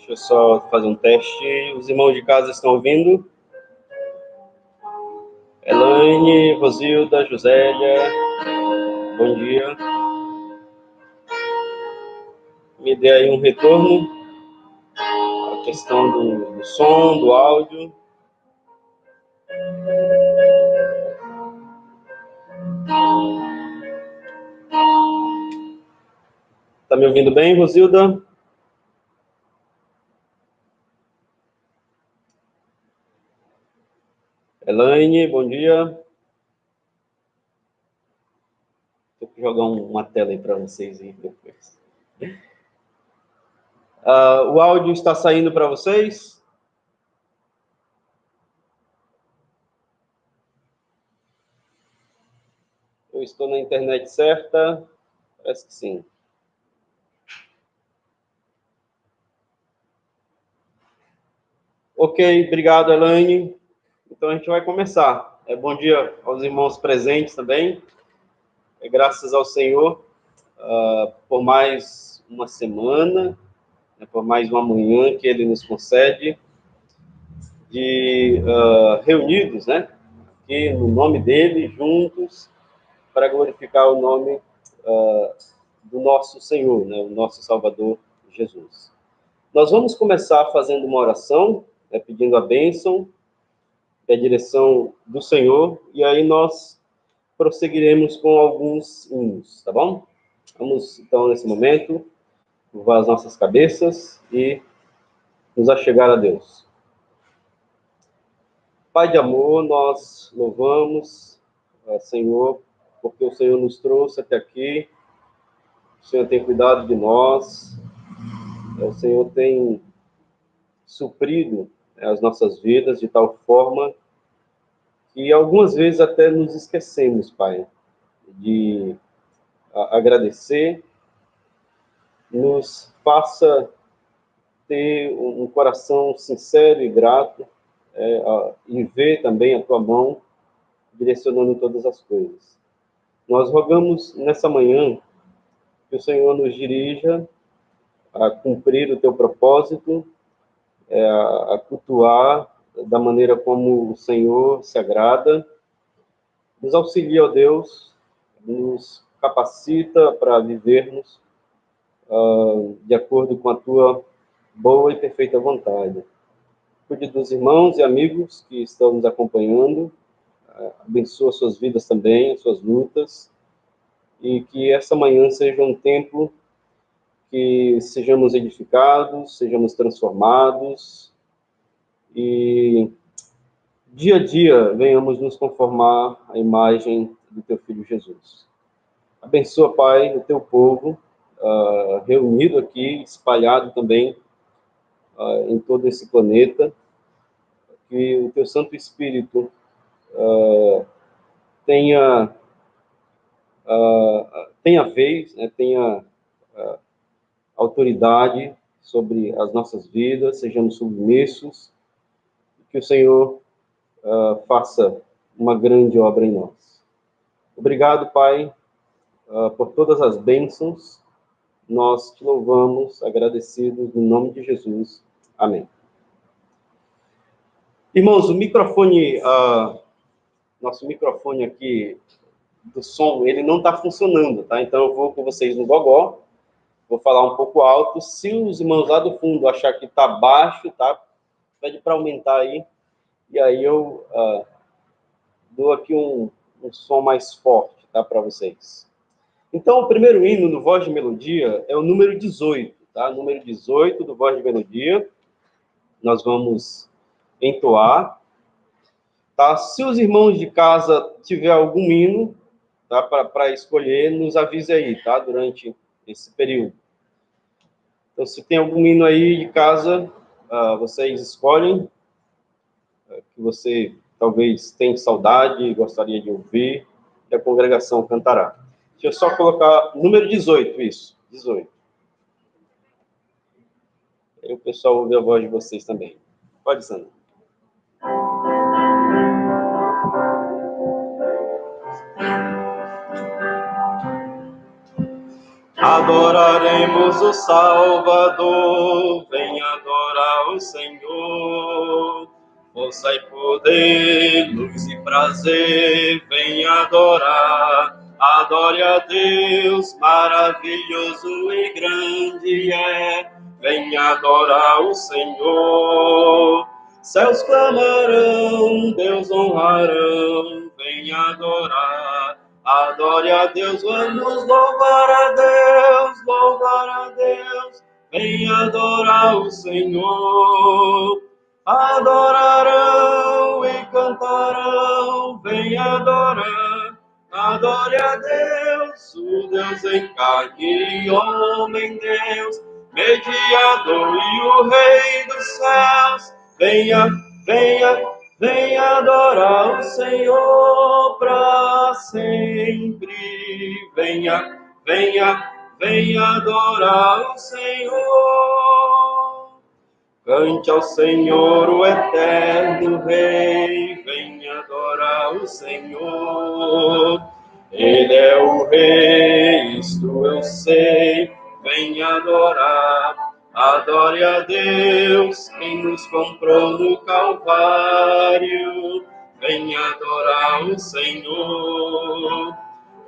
Deixa eu só fazer um teste. Os irmãos de casa estão ouvindo? Elaine, Rosilda, Josélia, bom dia. Me dê aí um retorno. A questão do som, do áudio. Tá me ouvindo bem, Rosilda? Elaine, bom dia. Vou jogar uma tela aí para vocês aí depois. O áudio está saindo para vocês? Eu estou na internet certa? Parece que sim. Ok, obrigado, Elaine. Então a gente vai começar. Bom dia aos irmãos presentes também. Graças ao Senhor por mais uma semana, por mais uma manhã que Ele nos concede de reunidos, né? Aqui no nome dele, juntos, para glorificar o nome do nosso Senhor, né? O nosso Salvador Jesus. Nós vamos começar fazendo uma oração, pedindo a bênção, a direção do Senhor, e aí nós prosseguiremos com alguns hinos, tá bom? Vamos, então, nesse momento, curvar as nossas cabeças e nos achegar a Deus. Pai de amor, nós louvamos, Senhor, porque o Senhor nos trouxe até aqui, o Senhor tem cuidado de nós, o Senhor tem suprido as nossas vidas de tal forma que algumas vezes até nos esquecemos, Pai, de agradecer. Nos faça ter um coração sincero e grato e ver também a Tua mão direcionando todas as coisas. Nós rogamos nessa manhã que o Senhor nos dirija a cumprir o Teu propósito, a cultuar da maneira como o Senhor se agrada. Nos auxilia, ó Deus, nos capacita para vivermos de acordo com a Tua boa e perfeita vontade. Cuide dos irmãos e amigos que estão nos acompanhando, abençoa suas vidas também, suas lutas, e que essa manhã seja um tempo que sejamos edificados, sejamos transformados, e dia a dia venhamos nos conformar à imagem do Teu Filho Jesus. Abençoa, Pai, o Teu povo, reunido aqui, espalhado também em todo esse planeta, que o Teu Santo Espírito tenha vez, né, tenha autoridade sobre as nossas vidas, sejamos submissos, que o Senhor faça uma grande obra em nós. Obrigado, Pai, por todas as bênçãos. Nós te louvamos, agradecidos, no nome de Jesus. Amém. Irmãos, o microfone, nosso microfone aqui do som, ele não está funcionando, tá? Então eu vou com vocês no gogó, vou falar um pouco alto. Se os irmãos lá do fundo achar que está baixo, tá? Pede para aumentar aí, e aí eu dou aqui um som mais forte, tá? Para vocês. Então, o primeiro hino do Voz de Melodia é o número 18, tá? Número 18 do Voz de Melodia. Nós vamos entoar, tá? Se os irmãos de casa tiver algum hino, tá? Para escolher, nos avise aí, tá? Durante esse período. Então, se tem algum hino aí de casa, vocês escolhem, que você talvez tenha saudade e gostaria de ouvir, e a congregação cantará. Deixa eu só colocar número 18, isso, 18. Aí o pessoal ouve a voz de vocês também. Pode, Sandra. Adoraremos o Salvador, vem adorar o Senhor. Força e poder, luz e prazer, vem adorar. Adore a Deus, maravilhoso e grande é. Vem adorar o Senhor. Céus clamarão, Deus honrarão, vem adorar. Adore a Deus, vamos louvar a Deus, louvar a Deus. Vem adorar o Senhor. Adorarão e cantarão, vem adorar. Adore a Deus, o Deus em carne e homem Deus, mediador e o Rei dos céus. Venha, venha, venha adorar o Senhor para sempre. Venha, venha, venha adorar o Senhor. Cante ao Senhor, o eterno Rei, venha adorar o Senhor. Ele é o Rei, isto eu sei, venha adorar. Adore a Deus, quem nos comprou no Calvário, venha adorar o Senhor.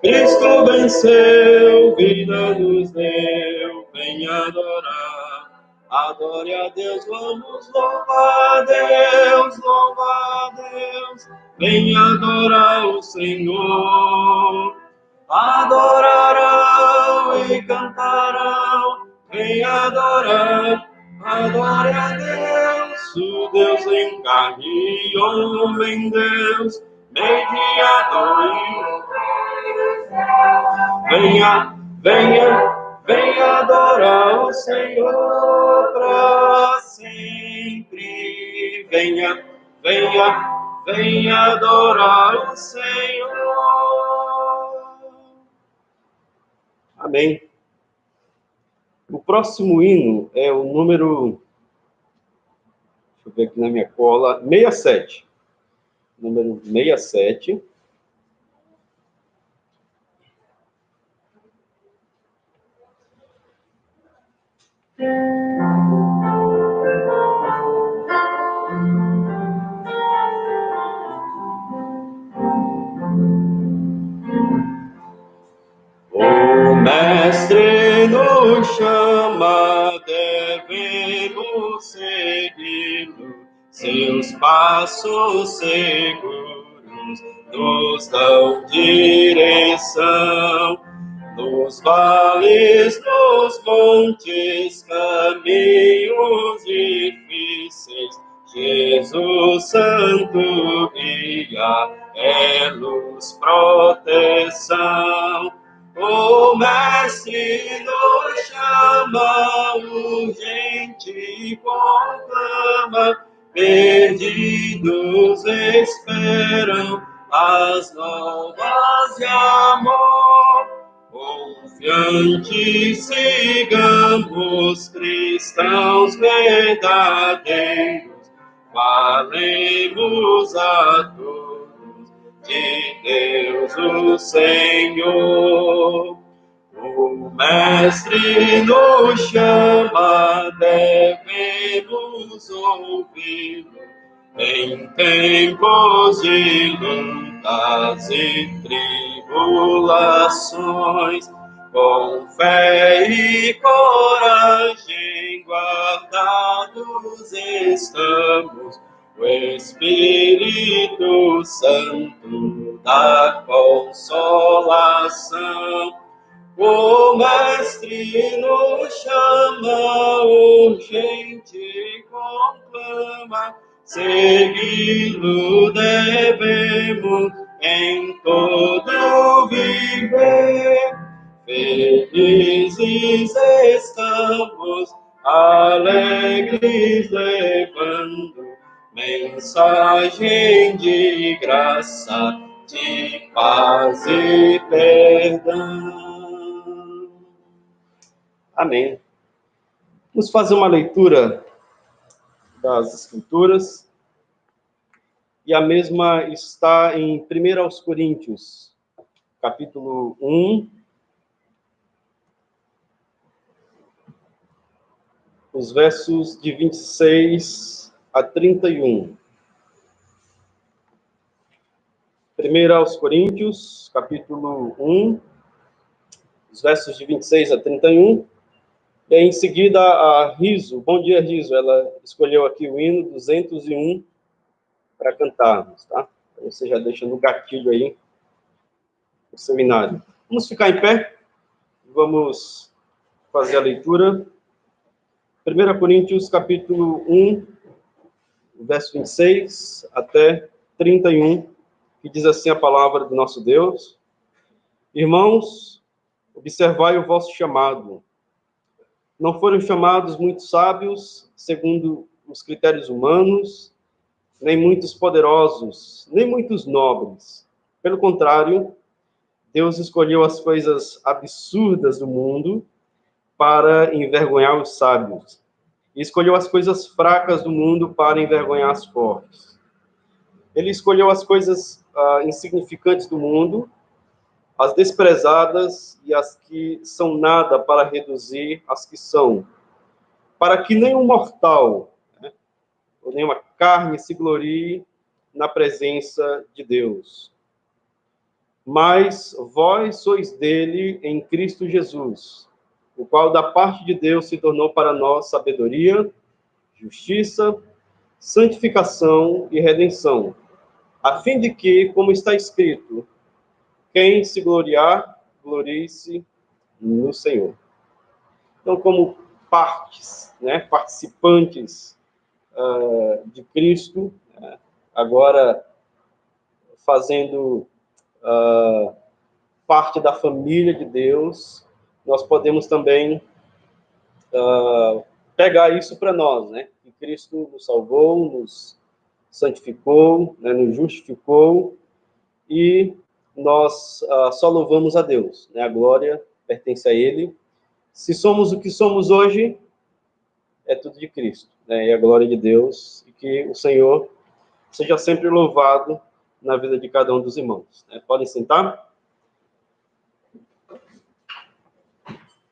Cristo venceu, vida nos deu, venha adorar. Adore a Deus, vamos louvar a Deus, louvar a Deus. Venha adorar o Senhor. Adorarão e cantarão, venha adorar. Adore a Deus, o Deus em carne e homem Deus, mediador. Venha, venha, venha adorar o Senhor para sempre. Venha, venha, venha adorar o Senhor. Amém. O próximo hino é o número, deixa eu ver aqui na minha cola, 67. Número 67. O Mestre nos chama, devemos segui-lo, seus passos seguros nos dão direção. Nos vales, nos montes, caminhos difíceis, Jesus Santo guia, é luz, proteção. O Mestre nos chama, urgente conclama, perdidos esperam as novas de amor. Confiantes sigamos, cristãos verdadeiros, falemos a todos de Deus o Senhor. O Mestre nos chama, devemos ouvi-lo em tempos de lutas e tribulações. Com fé e coragem guardados estamos, o Espírito Santo dá consolação. O Mestre nos chama, urgente conclama, segui-lo devemos em todo viver. Felizes estamos, alegres levando mensagem de graça, de paz e perdão. Amém. Vamos fazer uma leitura das Escrituras. E a mesma está em 1 Coríntios, capítulo 1, os versos de 26 a 31. 1 aos Coríntios, capítulo 1, os versos de 26 a 31. E aí, em seguida, a Riso, Bom Dia Riso, ela escolheu aqui o hino 201 para cantarmos, tá? Então, você já deixa no gatilho aí o seminário. Vamos ficar em pé, vamos fazer a leitura. 1 Coríntios, capítulo 1, verso 26 até 31, que diz assim a palavra do nosso Deus: Irmãos, observai o vosso chamado. Não foram chamados muitos sábios, segundo os critérios humanos, nem muitos poderosos, nem muitos nobres. Pelo contrário, Deus escolheu as coisas absurdas do mundo para envergonhar os sábios. E escolheu as coisas fracas do mundo para envergonhar as fortes. Ele escolheu as coisas insignificantes do mundo, as desprezadas e as que são nada, para reduzir as que são, para que nenhum mortal, ou nenhuma carne se glorie na presença de Deus. Mas vós sois dele em Cristo Jesus, o qual da parte de Deus se tornou para nós sabedoria, justiça, santificação e redenção, a fim de que, como está escrito, quem se gloriar, glorie-se no Senhor. Então, como partes, participantes de Cristo, agora fazendo parte da família de Deus, nós podemos também pegar isso para nós, que Cristo nos salvou, nos santificou, nos justificou, e nós só louvamos a Deus, a glória pertence a Ele. Se somos o que somos hoje, é tudo de Cristo, e a glória de Deus, e que o Senhor seja sempre louvado na vida de cada um dos irmãos. Podem sentar?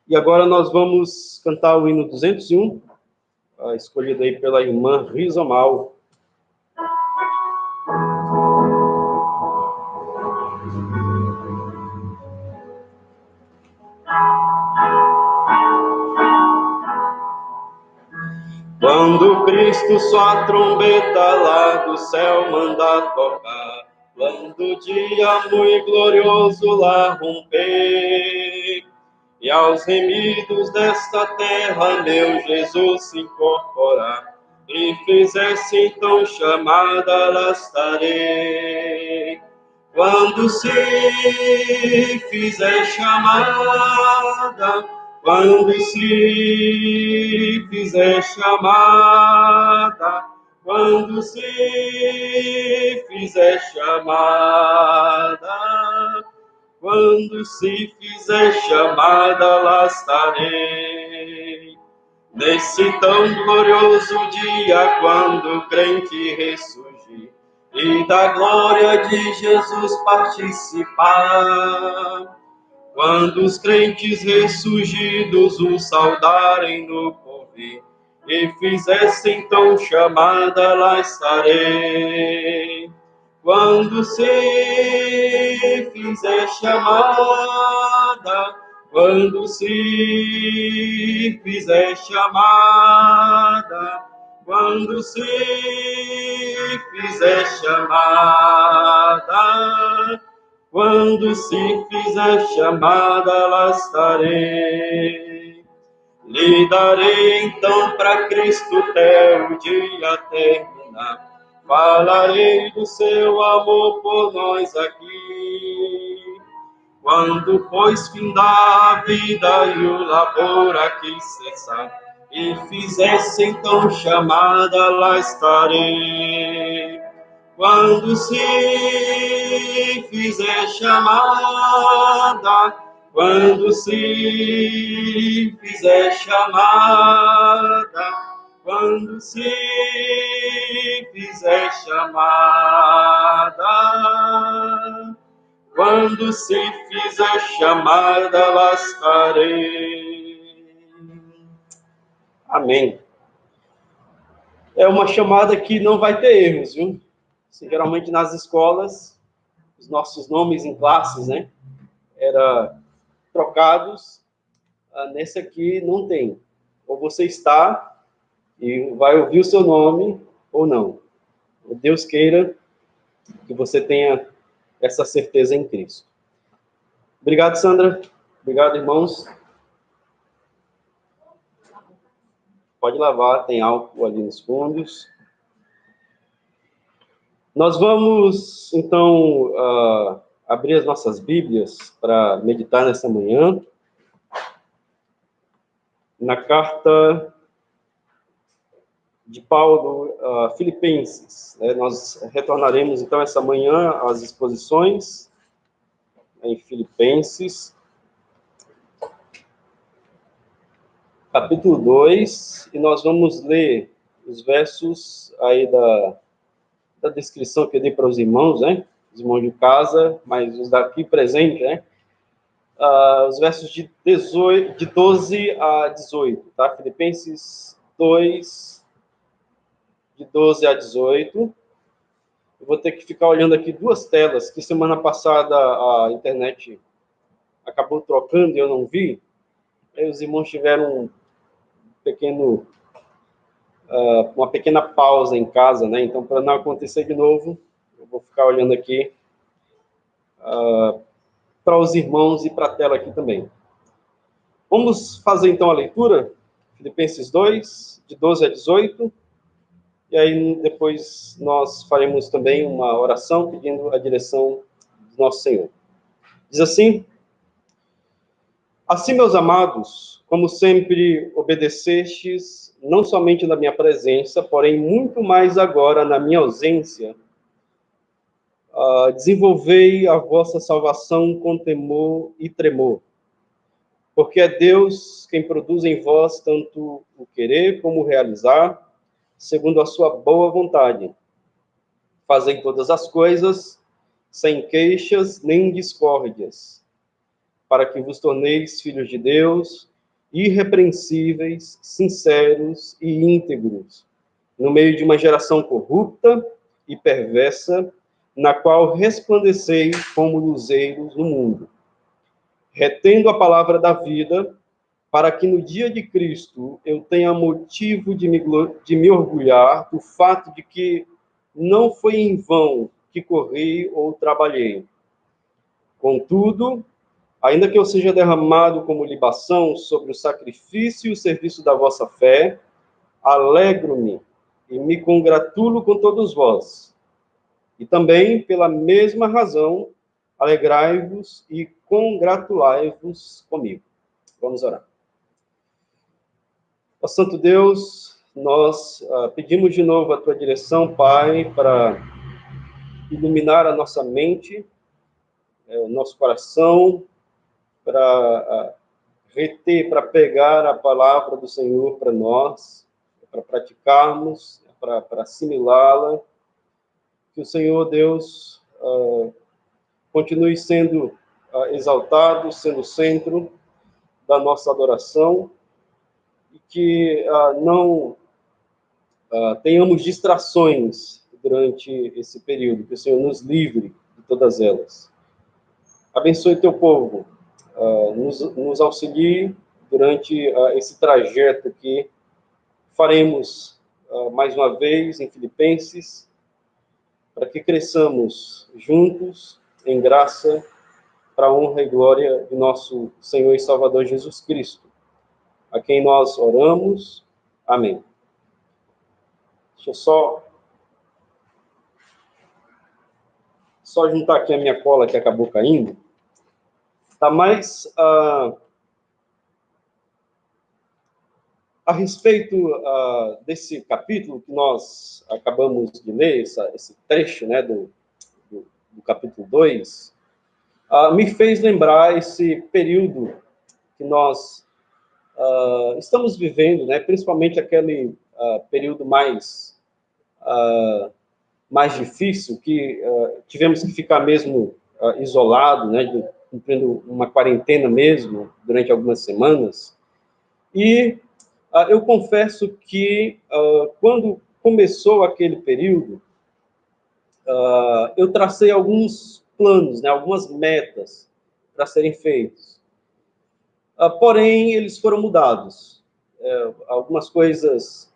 E agora nós vamos cantar o hino 201, escolhido aí pela irmã Risomal. Quando Cristo sua trombeta lá do céu manda tocar, quando o dia muito glorioso lá romper, e aos remidos desta terra meu Jesus se incorporar, e fizesse então chamada, lá estarei. Quando se fizer chamada, quando se fizer chamada, quando se fizer chamada, quando se fizer chamada, lá estarei. Nesse tão glorioso dia, quando o crente ressurgir, e da glória de Jesus participar, quando os crentes ressurgidos o saudarem no porvir, e fizessem então chamada, lá estarei. Quando se fizer chamada, quando se fizer chamada, quando se fizer chamada, quando se fizer chamada, lá estarei. Lhe darei então para Cristo até o dia terminar. Falarei do seu amor por nós aqui. Quando, pois, findar a vida e o labor aqui cessar, e fizesse então chamada, lá estarei. Quando se fizer chamada, quando se fizer chamada, quando se fizer chamada, quando se fizer chamada, lá estarei. Amém. É uma chamada que não vai ter erros, viu? Assim, geralmente nas escolas, os nossos nomes em classes, né, era trocados. Nesse aqui não tem. Ou você está e vai ouvir o seu nome, ou não. Deus queira que você tenha essa certeza em Cristo. Obrigado, Sandra. Obrigado, irmãos. Pode lavar, tem álcool ali nos fundos. Nós vamos, então, abrir as nossas Bíblias para meditar nessa manhã na carta de Paulo a Filipenses. Nós retornaremos, então, essa manhã às exposições em Filipenses, capítulo 2, e nós vamos ler os versos aí da descrição que eu dei para os irmãos, né? Os irmãos de casa, mas os daqui presentes, né? Os versos de 12 a 18, tá? Filipenses 2, de 12 a 18. Eu vou ter que ficar olhando aqui duas telas, que semana passada a internet acabou trocando e eu não vi. Aí os irmãos tiveram uma pequena pausa em casa, né? Então, para não acontecer de novo, eu vou ficar olhando aqui para os irmãos e para a tela aqui também. Vamos fazer, então, a leitura? Filipenses 2, de 12 a 18. E aí, depois, nós faremos também uma oração pedindo a direção do nosso Senhor. Diz assim: Assim, meus amados, como sempre obedecestes, não somente na minha presença, porém muito mais agora na minha ausência, desenvolvei a vossa salvação com temor e tremor, porque é Deus quem produz em vós tanto o querer como o realizar, segundo a sua boa vontade. Fazem todas as coisas sem queixas nem discórdias, para que vos torneis filhos de Deus, irrepreensíveis, sinceros e íntegros, no meio de uma geração corrupta e perversa, na qual resplandeceis como luzeiros no mundo, retendo a palavra da vida, para que no dia de Cristo eu tenha motivo de me orgulhar do fato de que não foi em vão que corri ou trabalhei. Contudo, ainda que eu seja derramado como libação sobre o sacrifício e o serviço da vossa fé, alegro-me e me congratulo com todos vós. E também, pela mesma razão, alegrai-vos e congratulai-vos comigo. Vamos orar. Ó Santo Deus, nós pedimos de novo a tua direção, Pai, para iluminar a nossa mente, o nosso coração, para reter, para pegar a palavra do Senhor para nós, para praticarmos, para assimilá-la. Que o Senhor, Deus, continue sendo exaltado, sendo o centro da nossa adoração, e que não tenhamos distrações durante esse período, que o Senhor nos livre de todas elas. Abençoe teu povo, nos auxilie durante esse trajeto que faremos mais uma vez em Filipenses, para que cresçamos juntos em graça, para a honra e glória de nosso Senhor e Salvador Jesus Cristo, a quem nós oramos. Amém. Deixa eu só juntar aqui a minha cola que acabou caindo. Tá mais a respeito desse capítulo que nós acabamos de ler, esse trecho, né, do capítulo 2, me fez lembrar esse período que nós estamos vivendo, né, principalmente aquele período mais difícil, que tivemos que ficar mesmo isolado, né, cumprindo uma quarentena mesmo durante algumas semanas, e Eu confesso que, quando começou aquele período, eu tracei alguns planos, né, algumas metas para serem feitos. Porém, eles foram mudados. Algumas coisas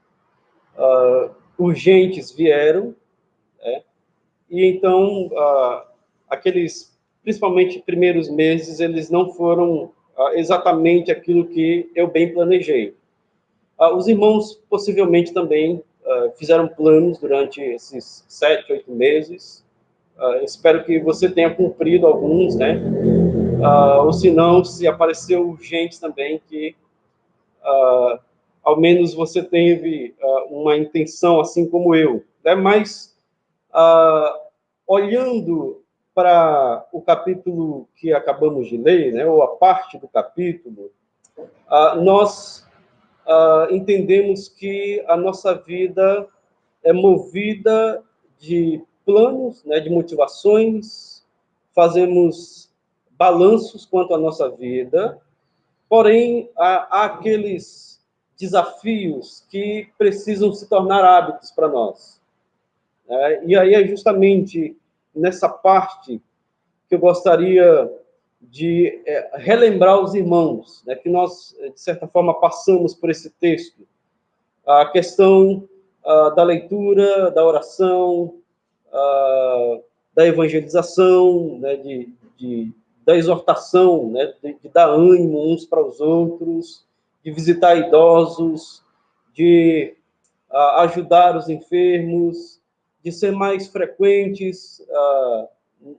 urgentes vieram, e então, aqueles, principalmente primeiros meses, eles não foram exatamente aquilo que eu bem planejei. Os irmãos possivelmente também fizeram planos durante esses 7, 8 meses. Espero que você tenha cumprido alguns, né? Ou se não, se apareceu urgente também, que ao menos você teve uma intenção assim como eu, né? Mas, olhando para o capítulo que acabamos de ler, né? Ou a parte do capítulo, nós entendemos que a nossa vida é movida de planos, né, de motivações, fazemos balanços quanto à nossa vida, porém, há aqueles desafios que precisam se tornar hábitos para nós. E aí é justamente nessa parte que eu gostaria de relembrar os irmãos, né, que nós, de certa forma, passamos por esse texto. A questão da leitura, da oração, da evangelização, né, da exortação, né, de dar ânimo uns para os outros, de visitar idosos, de ajudar os enfermos, de ser mais frequentes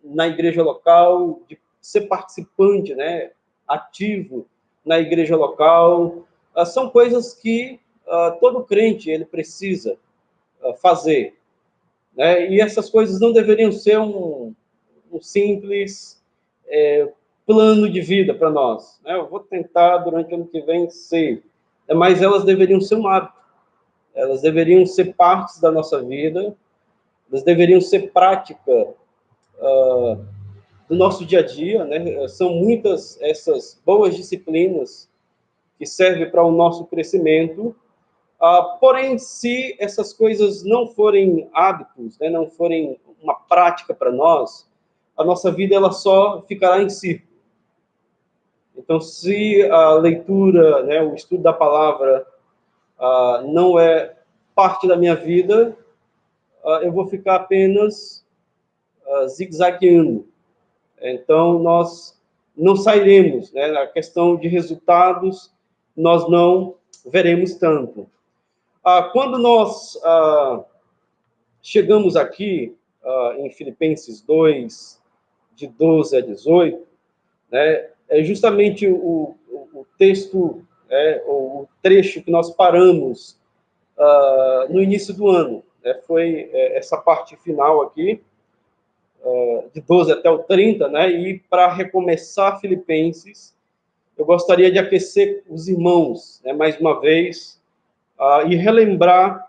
na igreja local, de ser participante, né, ativo na igreja local. São coisas que todo crente ele precisa fazer, né? E essas coisas não deveriam ser um simples plano de vida para nós, né? Eu vou tentar durante o ano que vem ser, mas elas deveriam ser um hábito, elas deveriam ser partes da nossa vida, elas deveriam ser prática do nosso dia a dia, né? São muitas essas boas disciplinas que servem para o nosso crescimento. Porém, se essas coisas não forem hábitos, né, não forem uma prática para nós, a nossa vida ela só ficará em círculo. Então, se a leitura, né, o estudo da palavra não é parte da minha vida, eu vou ficar apenas zigue-zagueando. Então, nós não sairemos, né, na questão de resultados, nós não veremos tanto. Quando nós chegamos aqui em Filipenses 2, de 12 a 18, né, é justamente o texto, o trecho que nós paramos no início do ano. Né, foi essa parte final aqui, de 12 até o 30, né, e para recomeçar Filipenses, eu gostaria de aquecer os irmãos, né, mais uma vez, e relembrar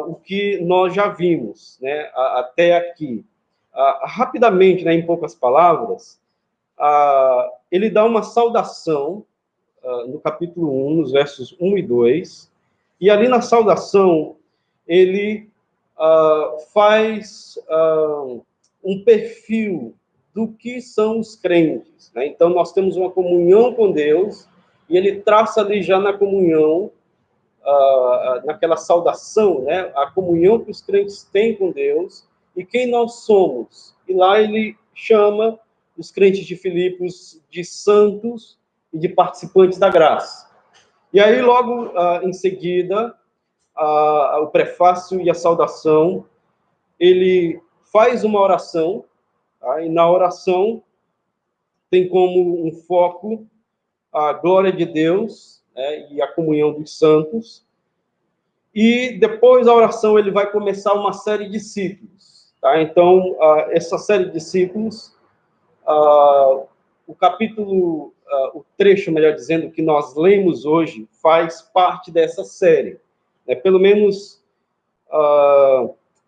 o que nós já vimos, né, até aqui. Rapidamente, né, em poucas palavras, ele dá uma saudação no capítulo 1, nos versos 1 e 2, e ali na saudação ele faz um perfil do que são os crentes, né? Então, nós temos uma comunhão com Deus, e ele traça ali já na comunhão, naquela saudação, né, a comunhão que os crentes têm com Deus e quem nós somos. E lá ele chama os crentes de Filipos de santos e de participantes da graça. E aí, logo em seguida, o prefácio e a saudação, ele faz uma oração, tá? E na oração tem como um foco a glória de Deus, né, e a comunhão dos santos. E depois da oração ele vai começar uma série de ciclos, tá? Então, essa série de ciclos, o capítulo, o trecho, melhor dizendo, que nós lemos hoje, faz parte dessa série. Né? Pelo menos,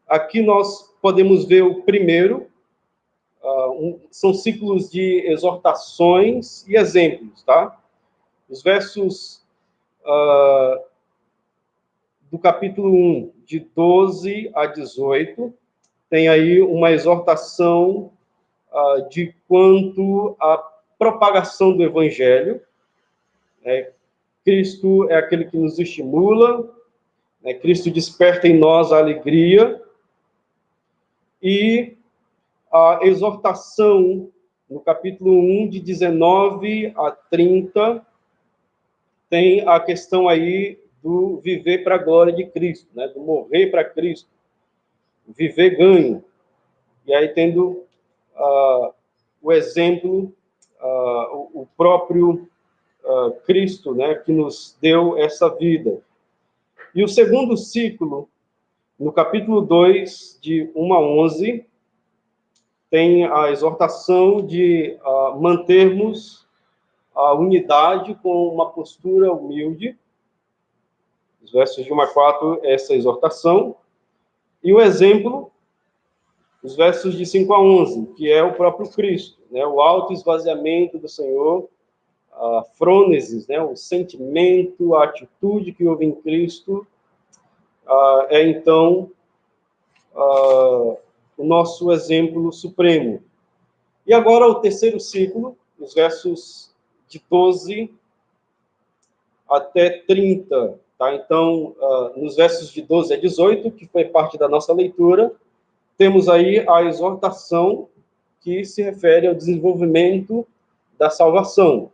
aqui nós podemos ver o primeiro, são ciclos de exortações e exemplos, tá? Os versos do capítulo 1, de 12 a 18, tem aí uma exortação de quanto à propagação do evangelho. Cristo é aquele que nos estimula, Cristo desperta em nós a alegria, e a exortação no capítulo 1, de 19 a 30, tem a questão aí do viver para a glória de Cristo, do morrer para Cristo, viver ganho. E aí tendo o exemplo, o próprio Cristo, que nos deu essa vida. E o segundo ciclo, no capítulo 2, de 1 a 11, tem a exortação de mantermos a unidade com uma postura humilde. Os versos de 1 a 4, essa exortação. E o exemplo, os versos de 5 a 11, que é o próprio Cristo, o autoesvaziamento do Senhor, a frônesis, o sentimento, a atitude que houve em Cristo, é então o nosso exemplo supremo. E agora o terceiro ciclo, os versos de 12 até 30, tá? Então, nos versos de 12 a 18, que foi parte da nossa leitura, temos aí a exortação que se refere ao desenvolvimento da salvação,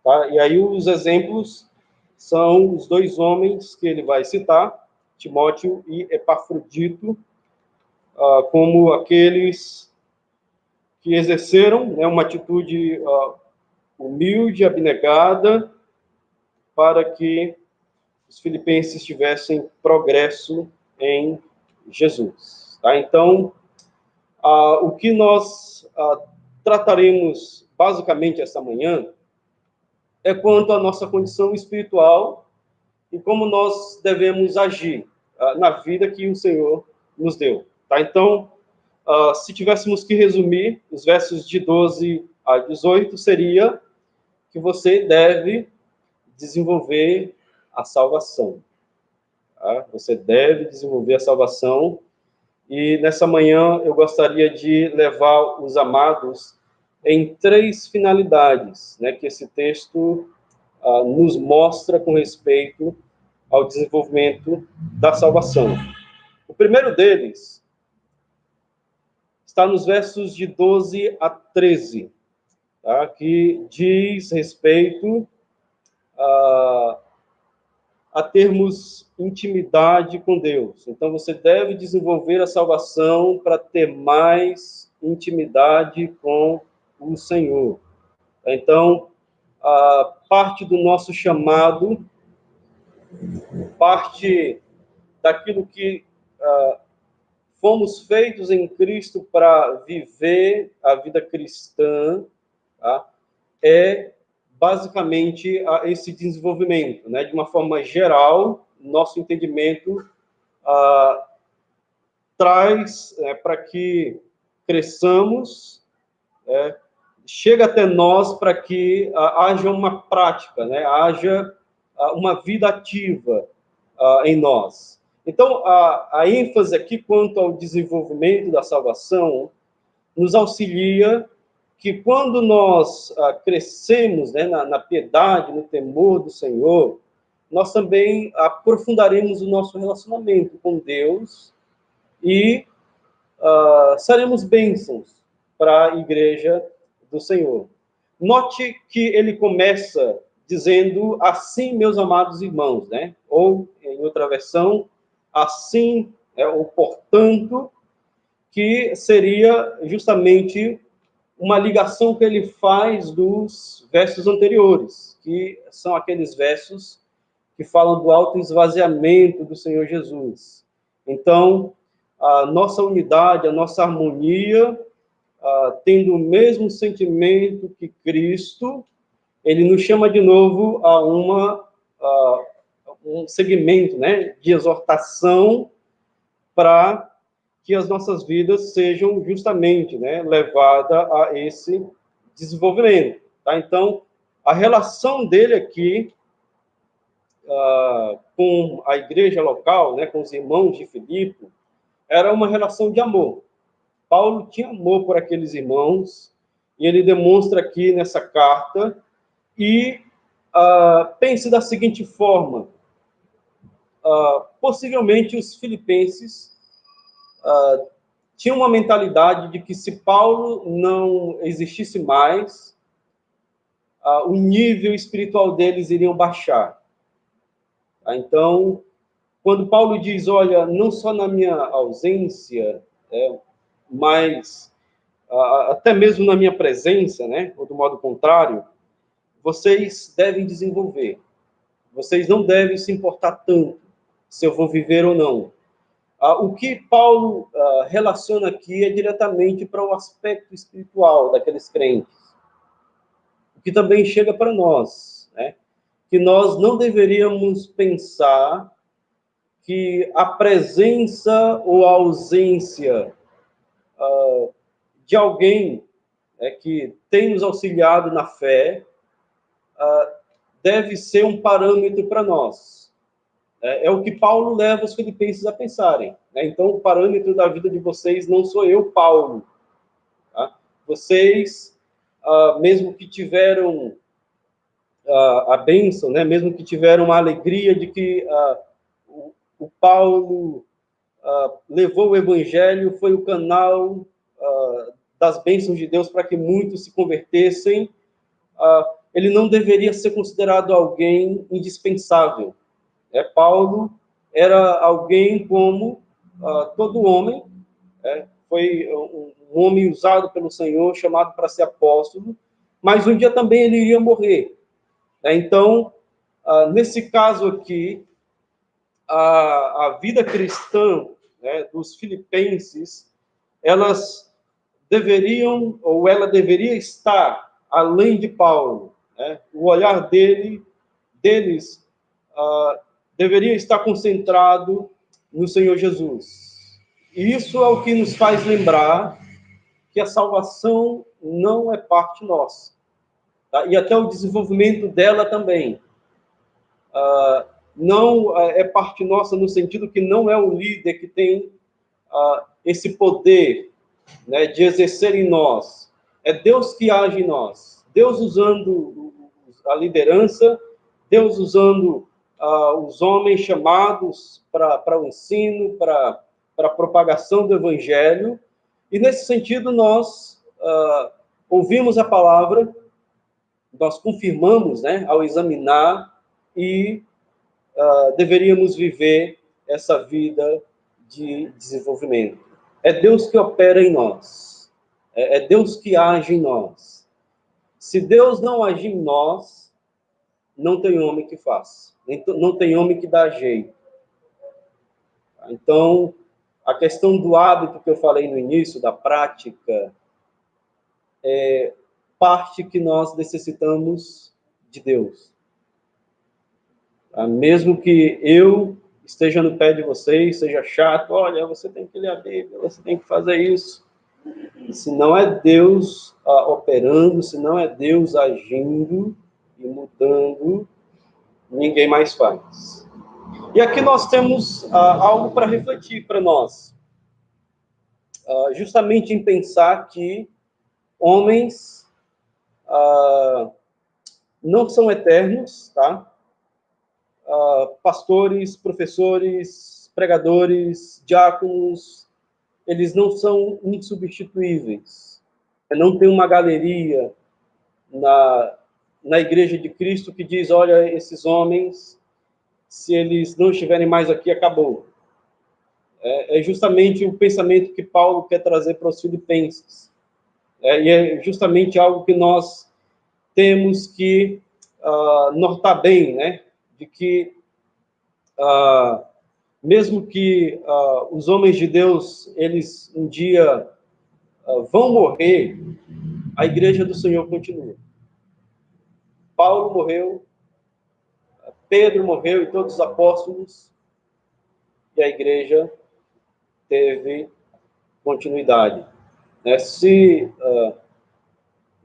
tá? E aí os exemplos são os dois homens que ele vai citar, Timóteo e Epafrodito, como aqueles que exerceram uma atitude humilde, abnegada, para que os filipenses tivessem progresso em Jesus. Tá? Então, o que nós trataremos basicamente esta manhã é quanto à nossa condição espiritual e como nós devemos agir na vida que o Senhor nos deu. Tá? Então, se tivéssemos que resumir, os versos de 12 a 18 seria que você deve desenvolver a salvação. Tá? Você deve desenvolver a salvação. E nessa manhã eu gostaria de levar os amados em 3 finalidades, que esse texto nos mostra com respeito ao desenvolvimento da salvação. O primeiro deles está nos versos de 12 a 13, tá? Que diz respeito a termos intimidade com Deus. Então, você deve desenvolver a salvação para ter mais intimidade com o Senhor. Então, a parte do nosso chamado, parte daquilo que fomos feitos em Cristo para viver a vida cristã, tá? É basicamente esse desenvolvimento, de uma forma geral, nosso entendimento traz para que cresçamos, chega até nós para que haja uma prática, haja uma vida ativa em nós. Então, a ênfase aqui quanto ao desenvolvimento da salvação nos auxilia que quando nós crescemos na piedade, no temor do Senhor, nós também aprofundaremos o nosso relacionamento com Deus e seremos bênçãos para a igreja do Senhor. Note que ele começa dizendo, assim, meus amados irmãos, ou, em outra versão, assim, ou portanto, que seria justamente uma ligação que ele faz dos versos anteriores, que são aqueles versos que falam do autoesvaziamento do Senhor Jesus. Então, a nossa unidade, a nossa harmonia, tendo o mesmo sentimento que Cristo, ele nos chama de novo a um segmento, de exortação para que as nossas vidas sejam justamente levadas a esse desenvolvimento. Tá? Então, a relação dele aqui com a igreja local, né, com os irmãos de Filipe, era uma relação de amor. Paulo tinha amor por aqueles irmãos, e ele demonstra aqui nessa carta, e pense da seguinte forma, possivelmente os filipenses tinham uma mentalidade de que se Paulo não existisse mais, o nível espiritual deles iriam baixar. Então, quando Paulo diz, olha, não só na minha ausência, mas até mesmo na minha presença, né, ou do modo contrário, vocês devem desenvolver. Vocês não devem se importar tanto se eu vou viver ou não. O que Paulo relaciona aqui é diretamente para o aspecto espiritual daqueles crentes, o que também chega para nós, né? Que nós não deveríamos pensar que a presença ou a ausência de alguém que tem nos auxiliado na fé deve ser um parâmetro para nós. É o que Paulo leva os filipenses a pensarem. Né? Então, o parâmetro da vida de vocês não sou eu, Paulo. Tá? Vocês, mesmo que tiveram a bênção, né? Mesmo que tiveram a alegria de que o Paulo levou o evangelho, foi o canal das bênçãos de Deus para que muitos se convertessem, ele não deveria ser considerado alguém indispensável. Paulo era alguém como todo homem, foi um homem usado pelo Senhor, chamado para ser apóstolo, mas um dia também ele iria morrer. Então, nesse caso aqui, a vida cristã, né, dos filipenses, elas deveriam, ou ela deveria estar além de Paulo. Né? O olhar deles deveria estar concentrado no Senhor Jesus. E isso é o que nos faz lembrar que a salvação não é parte nossa. Tá? E até o desenvolvimento dela também. Não é parte nossa no sentido que não é o líder que tem esse poder, né, de exercer em nós. É Deus que age em nós. Deus usando a liderança, Deus usando os homens chamados para o ensino, para a propagação do evangelho. E nesse sentido nós ouvimos a palavra, nós confirmamos, né, ao examinar, e deveríamos viver essa vida de desenvolvimento. É Deus que opera em nós. É Deus que age em nós. Se Deus não agir em nós, não tem homem que faça. Não tem homem que dá jeito. Então, a questão do hábito que eu falei no início, da prática, é parte que nós necessitamos de Deus. Mesmo que eu esteja no pé de vocês, seja chato, olha, você tem que ler a Bíblia, você tem que fazer isso. Se não é Deus operando, se não é Deus agindo e mudando, ninguém mais faz. E aqui nós temos algo para refletir para nós. Justamente em pensar que homens não são eternos, tá? Pastores, professores, pregadores, diáconos, eles não são insubstituíveis. Não tem uma galeria na Igreja de Cristo que diz, olha, esses homens, se eles não estiverem mais aqui, acabou. É justamente o pensamento que Paulo quer trazer para os filipenses. E é justamente algo que nós temos que notar bem, né? De que, mesmo que os homens de Deus, eles um dia vão morrer, a igreja do Senhor continua. Paulo morreu, Pedro morreu e todos os apóstolos, e a igreja teve continuidade. Se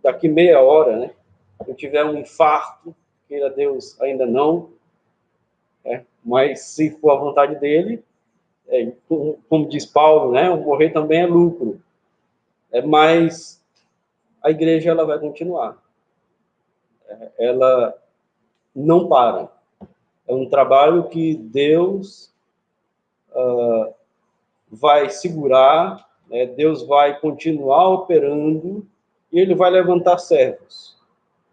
daqui meia hora, né, eu tiver um infarto, queira Deus, ainda não, Mas se for a vontade dele, como diz Paulo, né, o morrer também é lucro. Mas a igreja ela vai continuar. Ela não para. É um trabalho que Deus vai segurar, né? Deus vai continuar operando e ele vai levantar servos.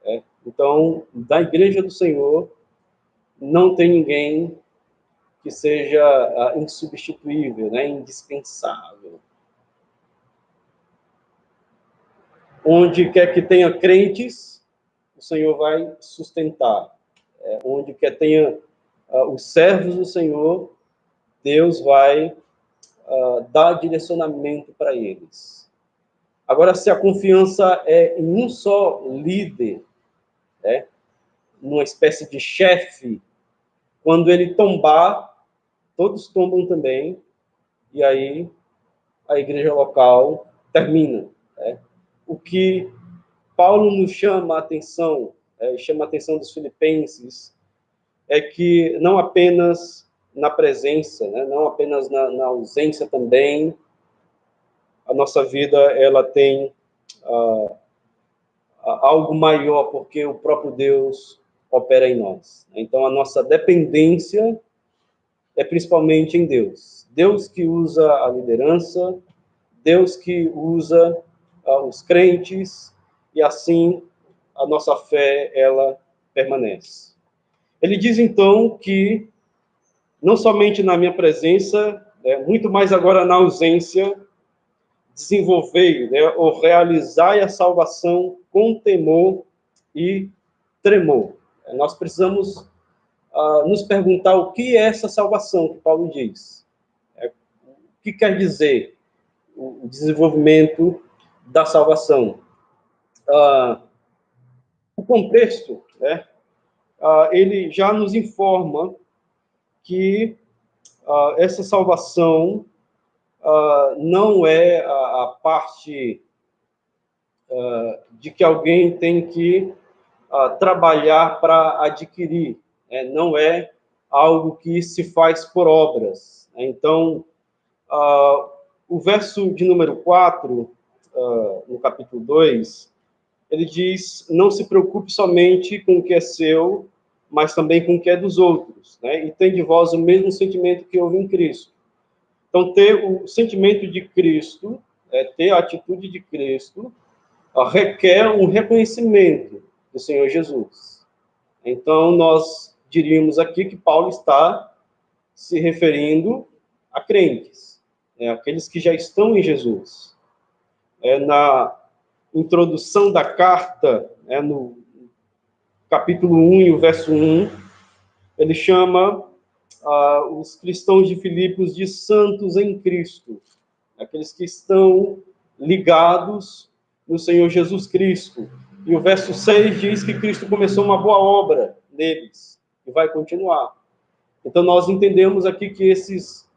Né? Então, da igreja do Senhor, não tem ninguém que seja insubstituível, né? Indispensável. Onde quer que tenha crentes, o Senhor vai sustentar. Onde quer que tenha os servos do Senhor, Deus vai dar direcionamento para eles. Agora, se a confiança é em um só líder, né, numa espécie de chefe, quando ele tombar, todos tombam também, e aí a igreja local termina. Né? O que Paulo nos chama a atenção, chama a atenção dos filipenses, é que não apenas na presença, né, não apenas na ausência também, a nossa vida ela tem algo maior, porque o próprio Deus opera em nós. Então, a nossa dependência é principalmente em Deus. Deus que usa a liderança, Deus que usa os crentes, e assim a nossa fé, ela permanece. Ele diz, então, que não somente na minha presença, muito mais agora na ausência, desenvolvei, né, ou realizai a salvação com temor e tremor. Nós precisamos nos perguntar o que é essa salvação que Paulo diz. O que quer dizer o desenvolvimento da salvação? O contexto, né, ele já nos informa que essa salvação não é a parte de que alguém tem que trabalhar para adquirir, né? Não é algo que se faz por obras. Né? Então, o verso de número 4, no capítulo 2, ele diz, não se preocupe somente com o que é seu, mas também com o que é dos outros, né? E tem de vós o mesmo sentimento que houve em Cristo. Então, ter o sentimento de Cristo, ter a atitude de Cristo, requer um reconhecimento do Senhor Jesus. Então, nós diríamos aqui que Paulo está se referindo a crentes, né, aqueles que já estão em Jesus. Na introdução da carta, no capítulo 1 e o verso 1, ele chama os cristãos de Filipos de santos em Cristo, aqueles que estão ligados no Senhor Jesus Cristo. E o verso 6 diz que Cristo começou uma boa obra neles e vai continuar. Então, nós entendemos aqui que esses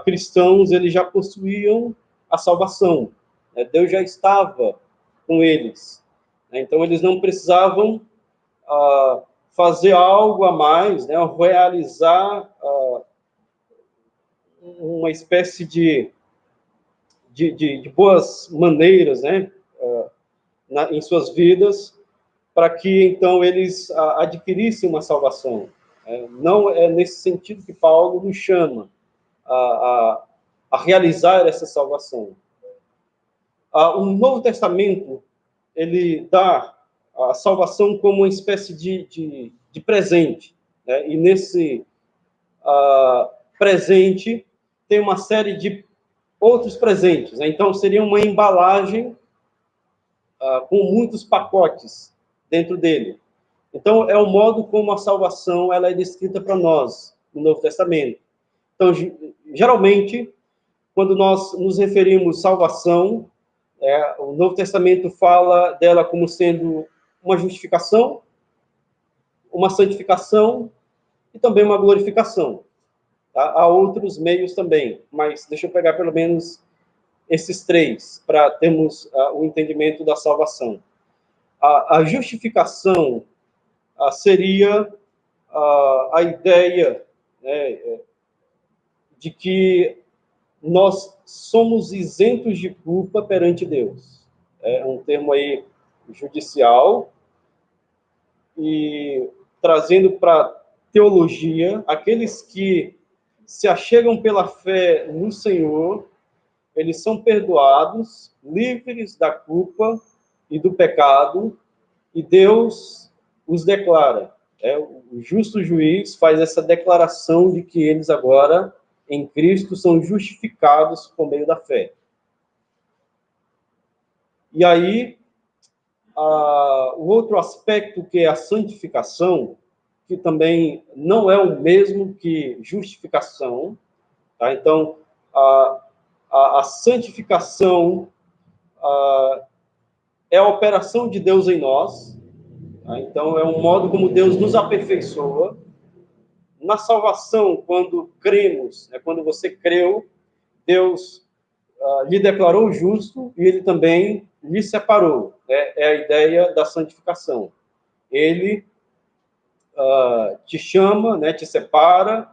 cristãos, eles já possuíam a salvação. Né? Deus já estava com eles. Né? Então, eles não precisavam fazer algo a mais, né? Realizar uma espécie de boas maneiras, né? Em suas vidas, para que, então, eles adquirissem uma salvação. Não é nesse sentido que Paulo nos chama a realizar essa salvação. O Novo Testamento, ele dá a salvação como uma espécie de presente, né? E nesse presente tem uma série de outros presentes, né? Então, seria uma embalagem com muitos pacotes dentro dele. Então, é o modo como a salvação ela é descrita para nós no Novo Testamento. Então, geralmente, quando nós nos referimos salvação, o Novo Testamento fala dela como sendo uma justificação, uma santificação e também uma glorificação. Tá? Há outros meios também, mas deixa eu pegar pelo menos esses três para termos o entendimento da salvação. A justificação seria a ideia, né, de que nós somos isentos de culpa perante Deus. É um termo aí judicial, e trazendo para teologia, aqueles que se achegam pela fé no Senhor, eles são perdoados, livres da culpa e do pecado, e Deus os declara. O justo juiz faz essa declaração de que eles agora, em Cristo, são justificados por meio da fé. E aí, o outro aspecto, que é a santificação, que também não é o mesmo que justificação, tá? Então, a santificação é a operação de Deus em nós, tá? Então, é um modo como Deus nos aperfeiçoa. Na salvação, quando cremos, quando você creu, Deus lhe declarou justo e ele também lhe separou. É a ideia da santificação. Ele te chama, te separa,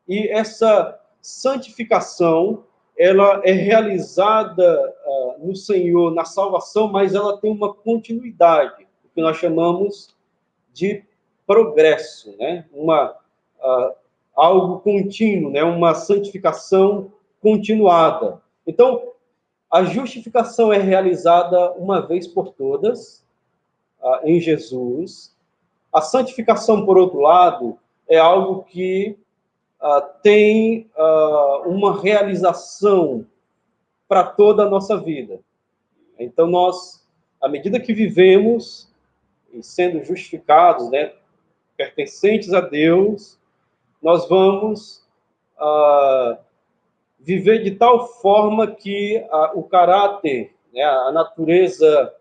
e essa santificação, ela é realizada no Senhor, na salvação, mas ela tem uma continuidade, o que nós chamamos de progresso, algo contínuo, uma santificação continuada. Então, a justificação é realizada uma vez por todas, em Jesus. A santificação, por outro lado, é algo que tem uma realização para toda a nossa vida. Então, nós, à medida que vivemos e sendo justificados, pertencentes a Deus, nós vamos viver de tal forma que o caráter, a natureza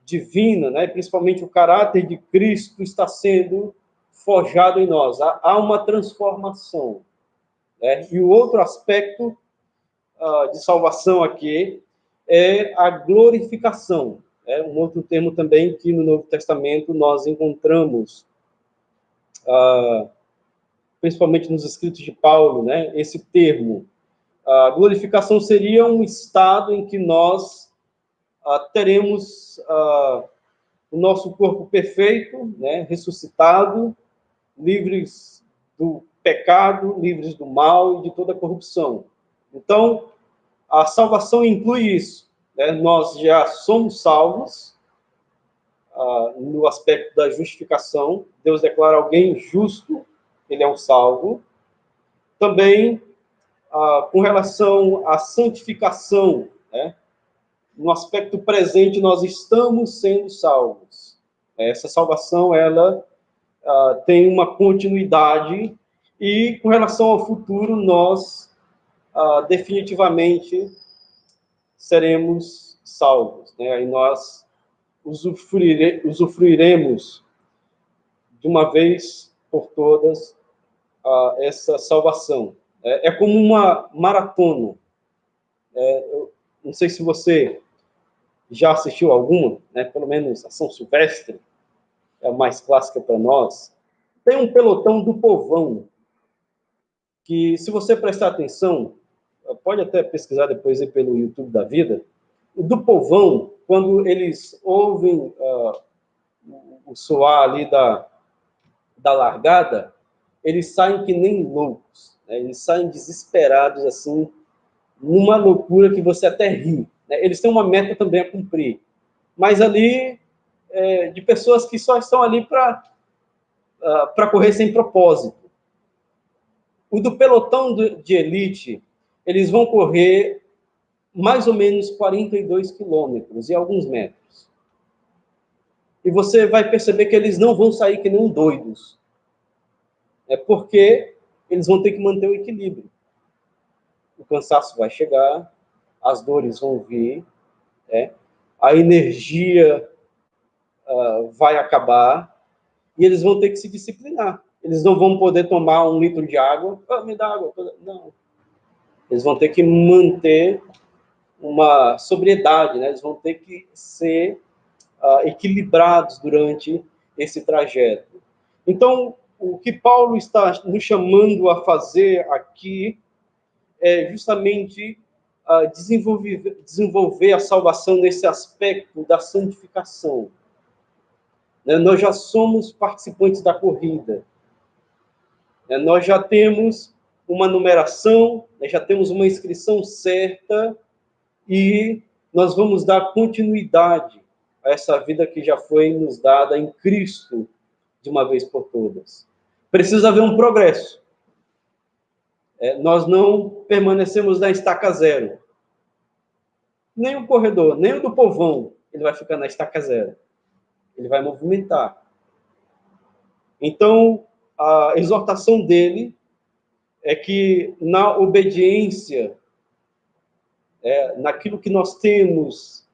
divina, principalmente o caráter de Cristo, está sendo forjado em nós. Há uma transformação. E o outro aspecto de salvação aqui é a glorificação. É um outro termo também que no Novo Testamento nós encontramos, principalmente nos escritos de Paulo, esse termo. A glorificação seria um estado em que nós teremos o nosso corpo perfeito, ressuscitado, livres do pecado, livres do mal e de toda corrupção. Então, a salvação inclui isso. Nós já somos salvos no aspecto da justificação. Deus declara alguém justo, ele é um salvo. Também, com relação à santificação, no aspecto presente, nós estamos sendo salvos. Essa salvação, ela tem uma continuidade, e com relação ao futuro, nós definitivamente seremos salvos. Aí nós usufruiremos de uma vez por todas essa salvação. É como uma maratona. Eu não sei se você já assistiu alguma, pelo menos a São Silvestre, é a mais clássica para nós. Tem um pelotão do povão, que, se você prestar atenção, pode até pesquisar depois aí pelo YouTube da vida, do povão, quando eles ouvem o soar ali da largada, eles saem que nem loucos, eles saem desesperados, assim, numa loucura que você até ri. Eles têm uma meta também a cumprir, mas ali, de pessoas que só estão ali para correr sem propósito. O do pelotão de elite, eles vão correr mais ou menos 42 quilômetros e alguns metros. E você vai perceber que eles não vão sair que nem doidos. Porque eles vão ter que manter o equilíbrio. O cansaço vai chegar, as dores vão vir, a energia vai acabar, e eles vão ter que se disciplinar. Eles não vão poder tomar 1 litro de água. Me dá água. Não. Eles vão ter que manter uma sobriedade, eles vão ter que ser equilibrados durante esse trajeto. Então, o que Paulo está nos chamando a fazer aqui é justamente desenvolver a salvação nesse aspecto da santificação. Nós já somos participantes da corrida. Nós já temos uma numeração, já temos uma inscrição certa e nós vamos dar continuidade a essa vida que já foi nos dada em Cristo de uma vez por todas. Precisa haver um progresso. Nós não permanecemos na estaca zero. Nem o corredor, nem o do povão, ele vai ficar na estaca zero. Ele vai movimentar. Então, a exortação dele é que na obediência, naquilo que nós temos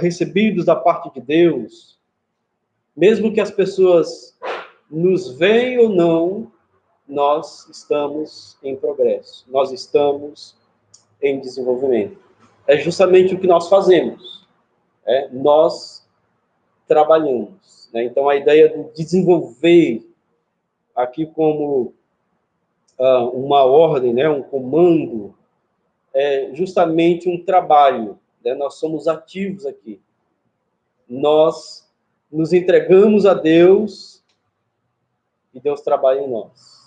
recebidos da parte de Deus, mesmo que as pessoas nos vejam ou não, nós estamos em progresso, nós estamos em desenvolvimento. É justamente o que nós fazemos, nós trabalhamos. Então, a ideia de desenvolver aqui como uma ordem, um comando, é justamente um trabalho. Nós somos ativos aqui. Nós nos entregamos a Deus e Deus trabalha em nós.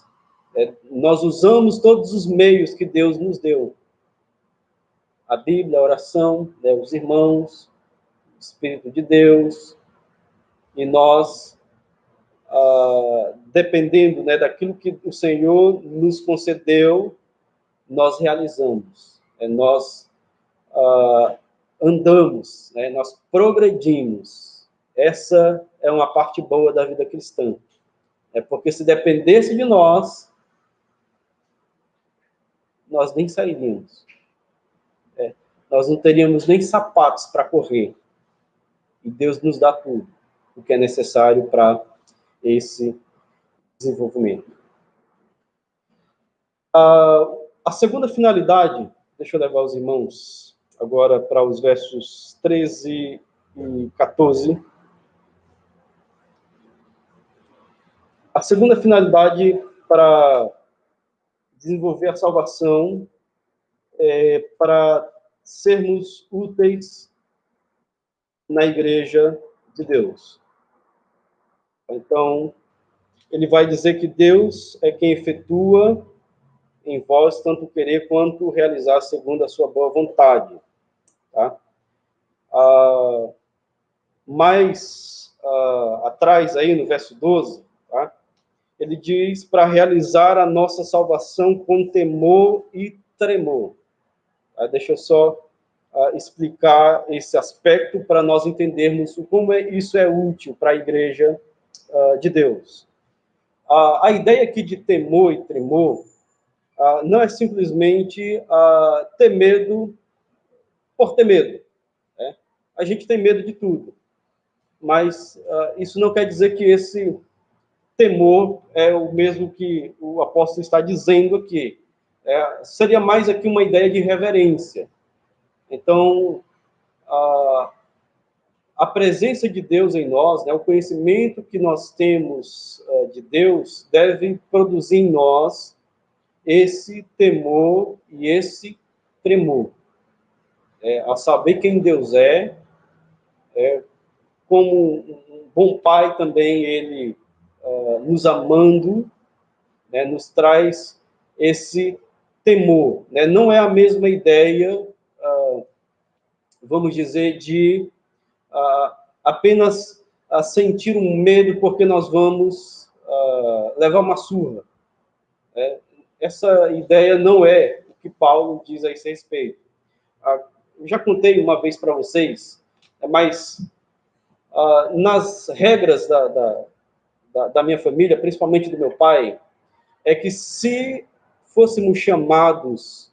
Nós usamos todos os meios que Deus nos deu. A Bíblia, a oração, os irmãos, o Espírito de Deus, e nós, dependendo daquilo que o Senhor nos concedeu, nós realizamos, nós andamos, nós progredimos. Essa é uma parte boa da vida cristã. Porque se dependesse de nós nem sairíamos. Nós não teríamos nem sapatos para correr. E Deus nos dá tudo o que é necessário para esse desenvolvimento. A segunda finalidade, deixa eu levar os irmãos agora para os versos 13 e 14. A segunda finalidade para desenvolver a salvação é para sermos úteis na igreja de Deus. Então, ele vai dizer que Deus é quem efetua em vós tanto querer quanto realizar segundo a sua boa vontade. Tá? Mais atrás, aí no verso 12, tá? Ele diz para realizar a nossa salvação com temor e tremor. Deixa eu só explicar esse aspecto para nós entendermos como isso é útil para a igreja de Deus. A ideia aqui de temor e tremor não é simplesmente ter medo por ter medo. A gente tem medo de tudo, mas isso não quer dizer que esse temor é o mesmo que o apóstolo está dizendo aqui. Seria mais aqui uma ideia de reverência. Então, a presença de Deus em nós, o conhecimento que nós temos de Deus, deve produzir em nós esse temor e esse tremor. A saber quem Deus como um bom pai também, ele nos amando, nos traz esse temor. Não é a mesma ideia, vamos dizer, de apenas sentir um medo porque nós vamos levar uma surra. Essa ideia não é o que Paulo diz a esse respeito. Eu já contei uma vez para vocês, mas nas regras da minha família, principalmente do meu pai, é que se fôssemos chamados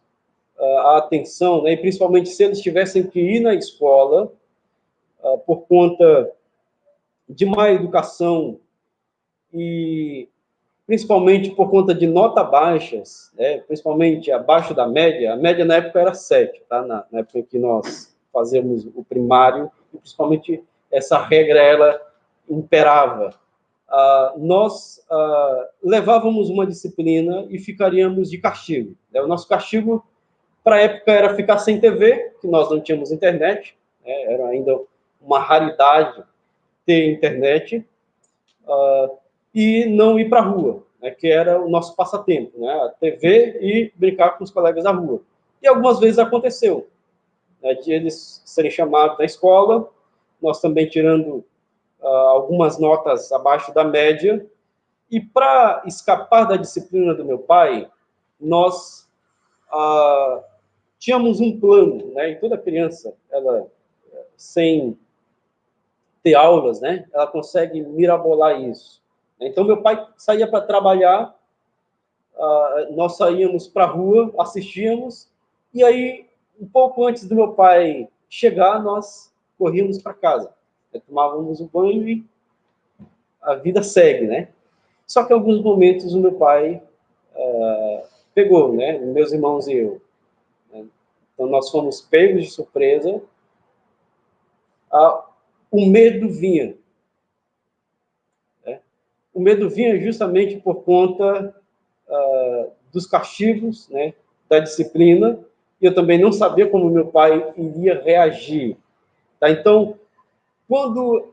a atenção, e principalmente se eles tivessem que ir na escola por conta de má educação e principalmente por conta de notas baixas, principalmente abaixo da média. A média na época era 7, tá? Na época que nós fazíamos o primário, e principalmente essa regra, ela imperava. nós levávamos uma disciplina e ficaríamos de castigo. O nosso castigo, para a época, era ficar sem TV, que nós não tínhamos internet, né? Era ainda uma raridade ter internet, e não ir para a rua, né? Que era o nosso passatempo, né? A TV e brincar com os colegas da rua. E algumas vezes aconteceu, né, de eles serem chamados da escola, nós também tirando algumas notas abaixo da média, e para escapar da disciplina do meu pai, nós tínhamos um plano, né? E toda criança, ela, sem ter aulas, né, ela consegue mirabolar isso. Então, meu pai saía para trabalhar, nós saíamos para a rua, assistíamos, e aí, um pouco antes do meu pai chegar, nós corríamos para casa. Tomávamos um banho e a vida segue, né? Só que em alguns momentos o meu pai pegou, né? Meus irmãos e eu. Né? Então nós fomos pegos de surpresa. O medo vinha. Né? O medo vinha justamente por conta dos castigos, né? Da disciplina. E eu também não sabia como meu pai iria reagir. Tá? Então, quando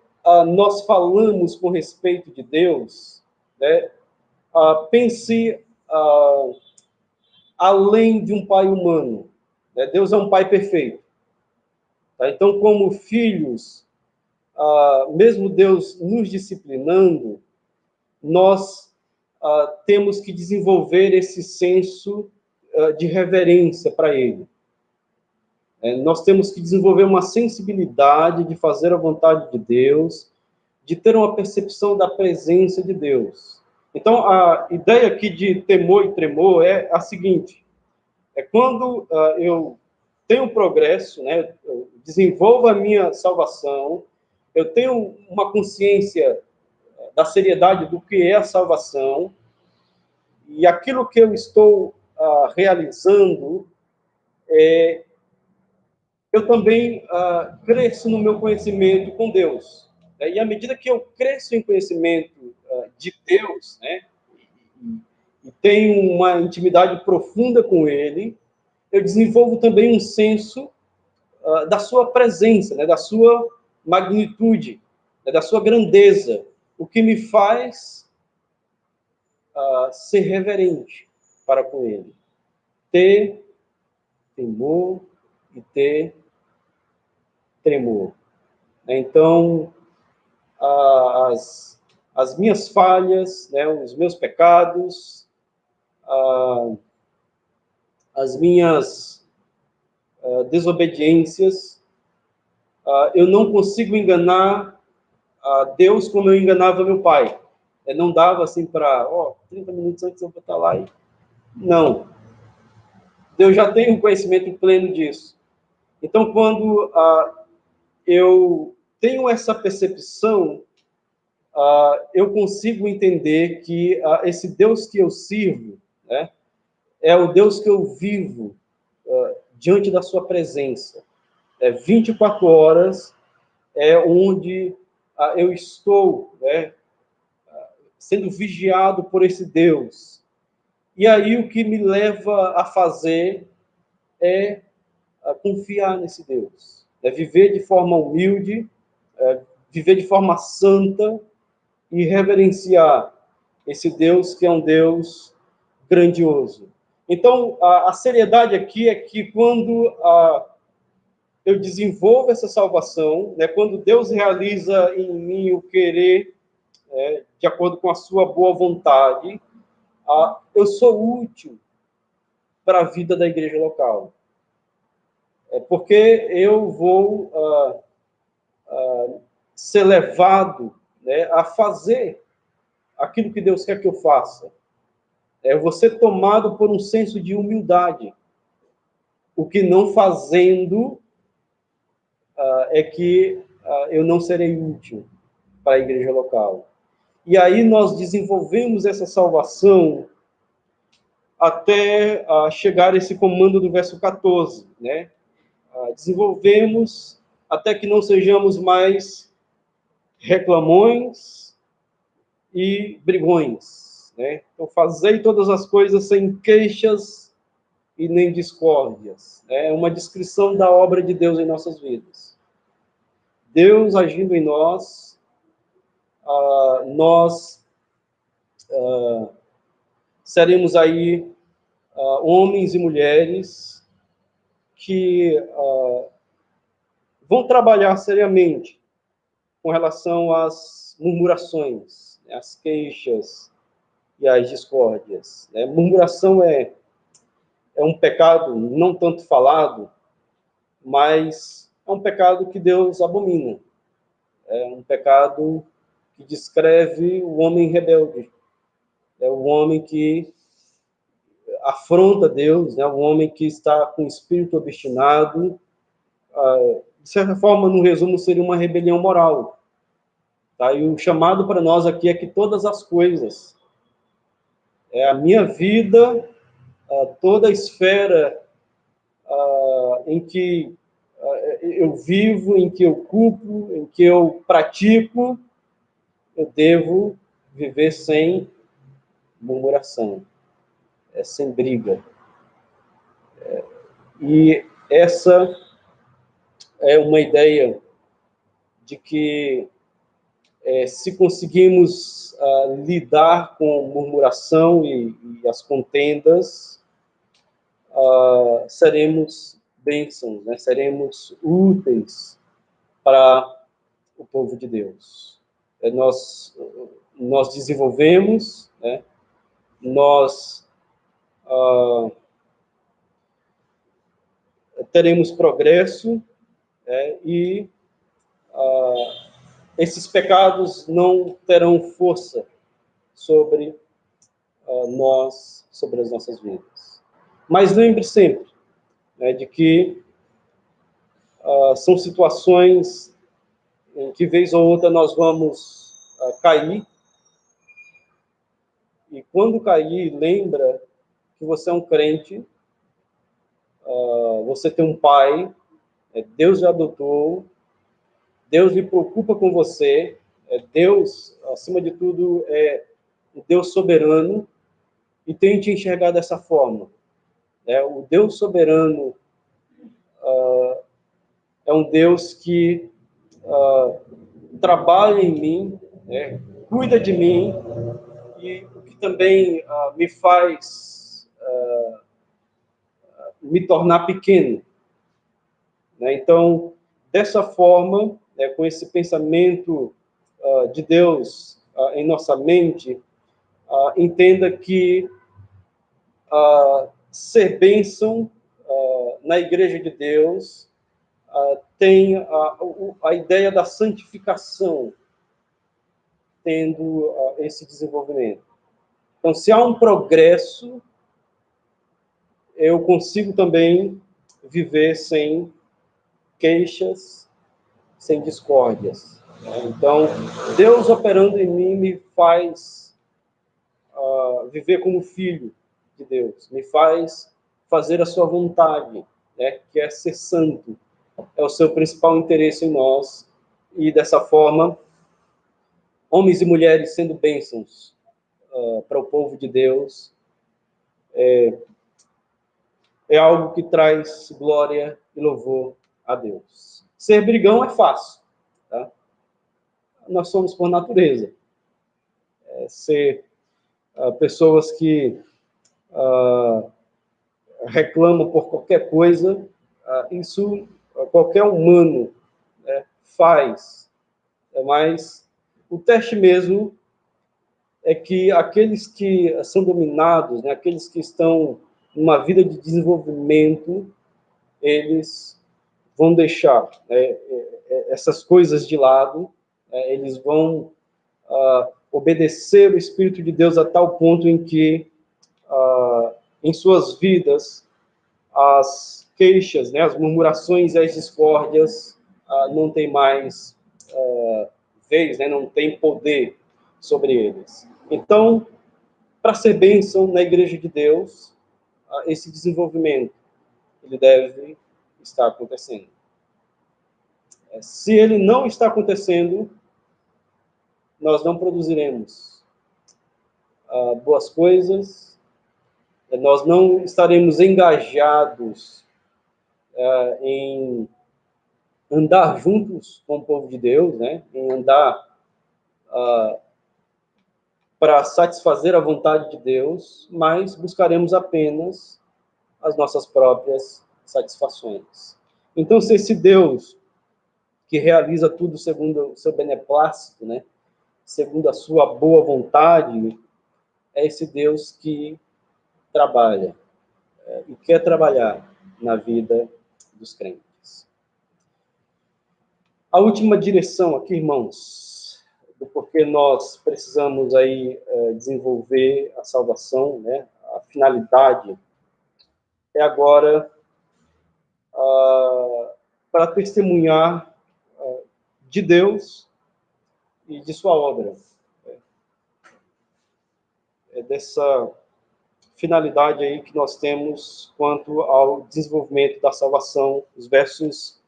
nós falamos com respeito de Deus, né? Pense além de um pai humano. Né? Deus é um pai perfeito. Tá? Então, como filhos, mesmo Deus nos disciplinando, nós temos que desenvolver esse senso de reverência para Ele. Nós temos que desenvolver uma sensibilidade de fazer a vontade de Deus, de ter uma percepção da presença de Deus. Então, a ideia aqui de temor e tremor é a seguinte: quando eu tenho progresso, né, eu desenvolvo a minha salvação, eu tenho uma consciência da seriedade do que é a salvação, e aquilo que eu estou realizando, eu também cresço no meu conhecimento com Deus. E à medida que eu cresço em conhecimento de Deus, né, e tenho uma intimidade profunda com Ele, eu desenvolvo também um senso da sua presença, né, da sua magnitude, né, da sua grandeza, o que me faz ser reverente para com Ele. Ter temor e ter tremor. Então, as minhas falhas, né, os meus pecados, as minhas desobediências, eu não consigo enganar Deus como eu enganava meu pai. Não dava assim para, 30 minutos antes eu vou estar lá e... Não. Deus já tem um conhecimento pleno disso. Então, quando eu tenho essa percepção, eu consigo entender que esse Deus que eu sirvo, né, é o Deus que eu vivo diante da sua presença. 24 horas é onde eu estou, né, sendo vigiado por esse Deus. E aí o que me leva a fazer é confiar nesse Deus. Viver de forma humilde, viver de forma santa e reverenciar esse Deus que é um Deus grandioso. Então, a seriedade aqui é que quando eu desenvolvo essa salvação, né, quando Deus realiza em mim o querer, de acordo com a sua boa vontade, eu sou útil para a vida da igreja local. Porque eu vou ser levado, né, a fazer aquilo que Deus quer que eu faça. Eu vou ser tomado por um senso de humildade. O que não fazendo é que eu não serei útil para a igreja local. E aí nós desenvolvemos essa salvação até chegar a esse comando do verso 14, né? Desenvolvemos até que não sejamos mais reclamões e brigões, né? Então, fazei todas as coisas sem queixas e nem discórdias. É uma descrição da obra de Deus em nossas vidas. Deus agindo em nós, nós seremos aí homens e mulheres que vão trabalhar seriamente com relação às murmurações, né, às queixas e às discórdias. Né? Murmuração é um pecado não tanto falado, mas é um pecado que Deus abomina. É um pecado que descreve o homem rebelde. É o homem que afronta Deus, né? O homem que está com o espírito obstinado. De certa forma, no resumo, seria uma rebelião moral. Tá? E o chamado para nós aqui é que todas as coisas, a minha vida, toda a esfera em que eu vivo, em que eu culpo, em que eu pratico, eu devo viver sem murmuração, sem briga. E essa é uma ideia de que se conseguimos lidar com murmuração e as contendas, seremos bênçãos, né? Seremos úteis para o povo de Deus. Nós desenvolvemos, né? Nós teremos progresso, e esses pecados não terão força sobre nós, sobre as nossas vidas. Mas lembre sempre, né, de que são situações em que, vez ou outra, nós vamos cair. E quando cair, lembra que você é um crente, você tem um pai, Deus já adotou, Deus lhe preocupa com você, Deus, acima de tudo, é o Deus soberano, e tente enxergar dessa forma. O Deus soberano é um Deus que trabalha em mim, cuida de mim, e o que também me faz me tornar pequeno. Então, dessa forma, com esse pensamento de Deus em nossa mente, entenda que ser bênção na Igreja de Deus tem a ideia da santificação, tendo esse desenvolvimento. Então, se há um progresso, eu consigo também viver sem queixas, sem discórdias. Então, Deus operando em mim me faz viver como filho de Deus, me faz fazer a sua vontade, que é ser santo. É o seu principal interesse em nós, e dessa forma, homens e mulheres sendo bênçãos para o povo de Deus, é algo que traz glória e louvor a Deus. Ser brigão é fácil, tá? Nós somos por natureza. Ser pessoas que reclamam por qualquer coisa, isso qualquer humano faz. Mas o teste mesmo é que aqueles que são dominados, aqueles que estão numa vida de desenvolvimento, eles vão deixar essas coisas de lado, eles vão obedecer o Espírito de Deus a tal ponto em que, em suas vidas, as queixas, as murmurações e as discórdias não têm mais vez, não tem poder sobre eles. Então, para ser bênção na Igreja de Deus, esse desenvolvimento ele deve estar acontecendo. Se ele não está acontecendo, nós não produziremos boas coisas, nós não estaremos engajados em andar juntos com o povo de Deus, né? Em andar para satisfazer a vontade de Deus, mas buscaremos apenas as nossas próprias satisfações. Então, se esse Deus que realiza tudo segundo o seu beneplácito, né? Segundo a sua boa vontade, é esse Deus que trabalha e quer trabalhar na vida dos crentes. A última direção aqui, irmãos, do porquê nós precisamos aí desenvolver a salvação, né? A finalidade é agora para testemunhar de Deus e de sua obra. É dessa finalidade aí que nós temos quanto ao desenvolvimento da salvação, os versos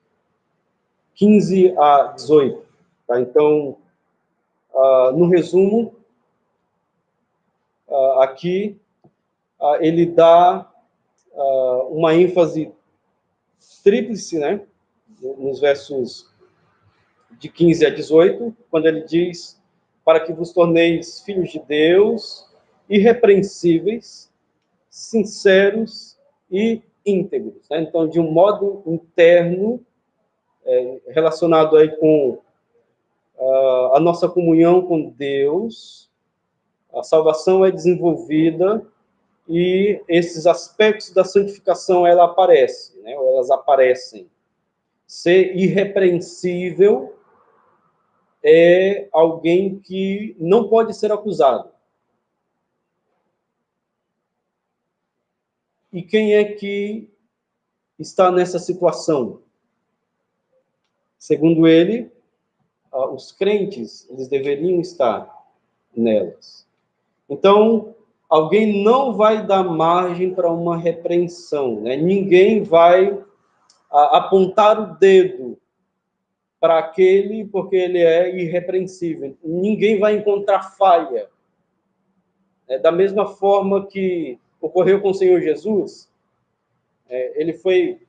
15 a 18. Tá? Então, no resumo, aqui ele dá uma ênfase tríplice, né? Nos versos de 15 a 18, quando ele diz: para que vos torneis filhos de Deus, irrepreensíveis, sinceros e íntegros. Né? Então, de um modo interno, relacionado aí com a nossa comunhão com Deus, a salvação é desenvolvida e esses aspectos da santificação elas aparecem. Ser irrepreensível é alguém que não pode ser acusado. E quem é que está nessa situação? Segundo ele, os crentes, eles deveriam estar nelas. Então, alguém não vai dar margem para uma repreensão, né? Ninguém vai apontar o dedo para aquele porque ele é irrepreensível. Ninguém vai encontrar falha. Da mesma forma que ocorreu com o Senhor Jesus, ele foi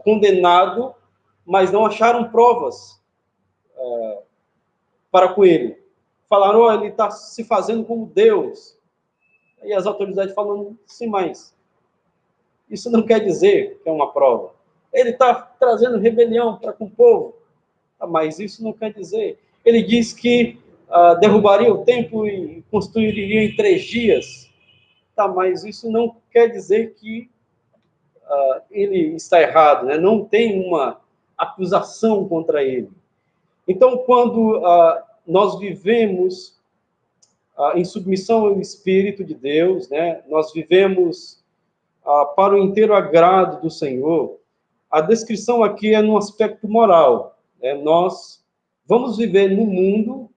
condenado, mas não acharam provas para com ele. Falaram, oh, ele está se fazendo como Deus. E as autoridades falando, sim, mas isso não quer dizer que é uma prova. Ele está trazendo rebelião para com o povo. Mas isso não quer dizer. Ele diz que derrubaria o templo e construiria em 3 dias. Mas isso não quer dizer que ele está errado, né? Não tem uma acusação contra ele. Então, quando nós vivemos em submissão ao Espírito de Deus, né? Nós vivemos para o inteiro agrado do Senhor, a descrição aqui é no aspecto moral. Nós vamos viver no mundo,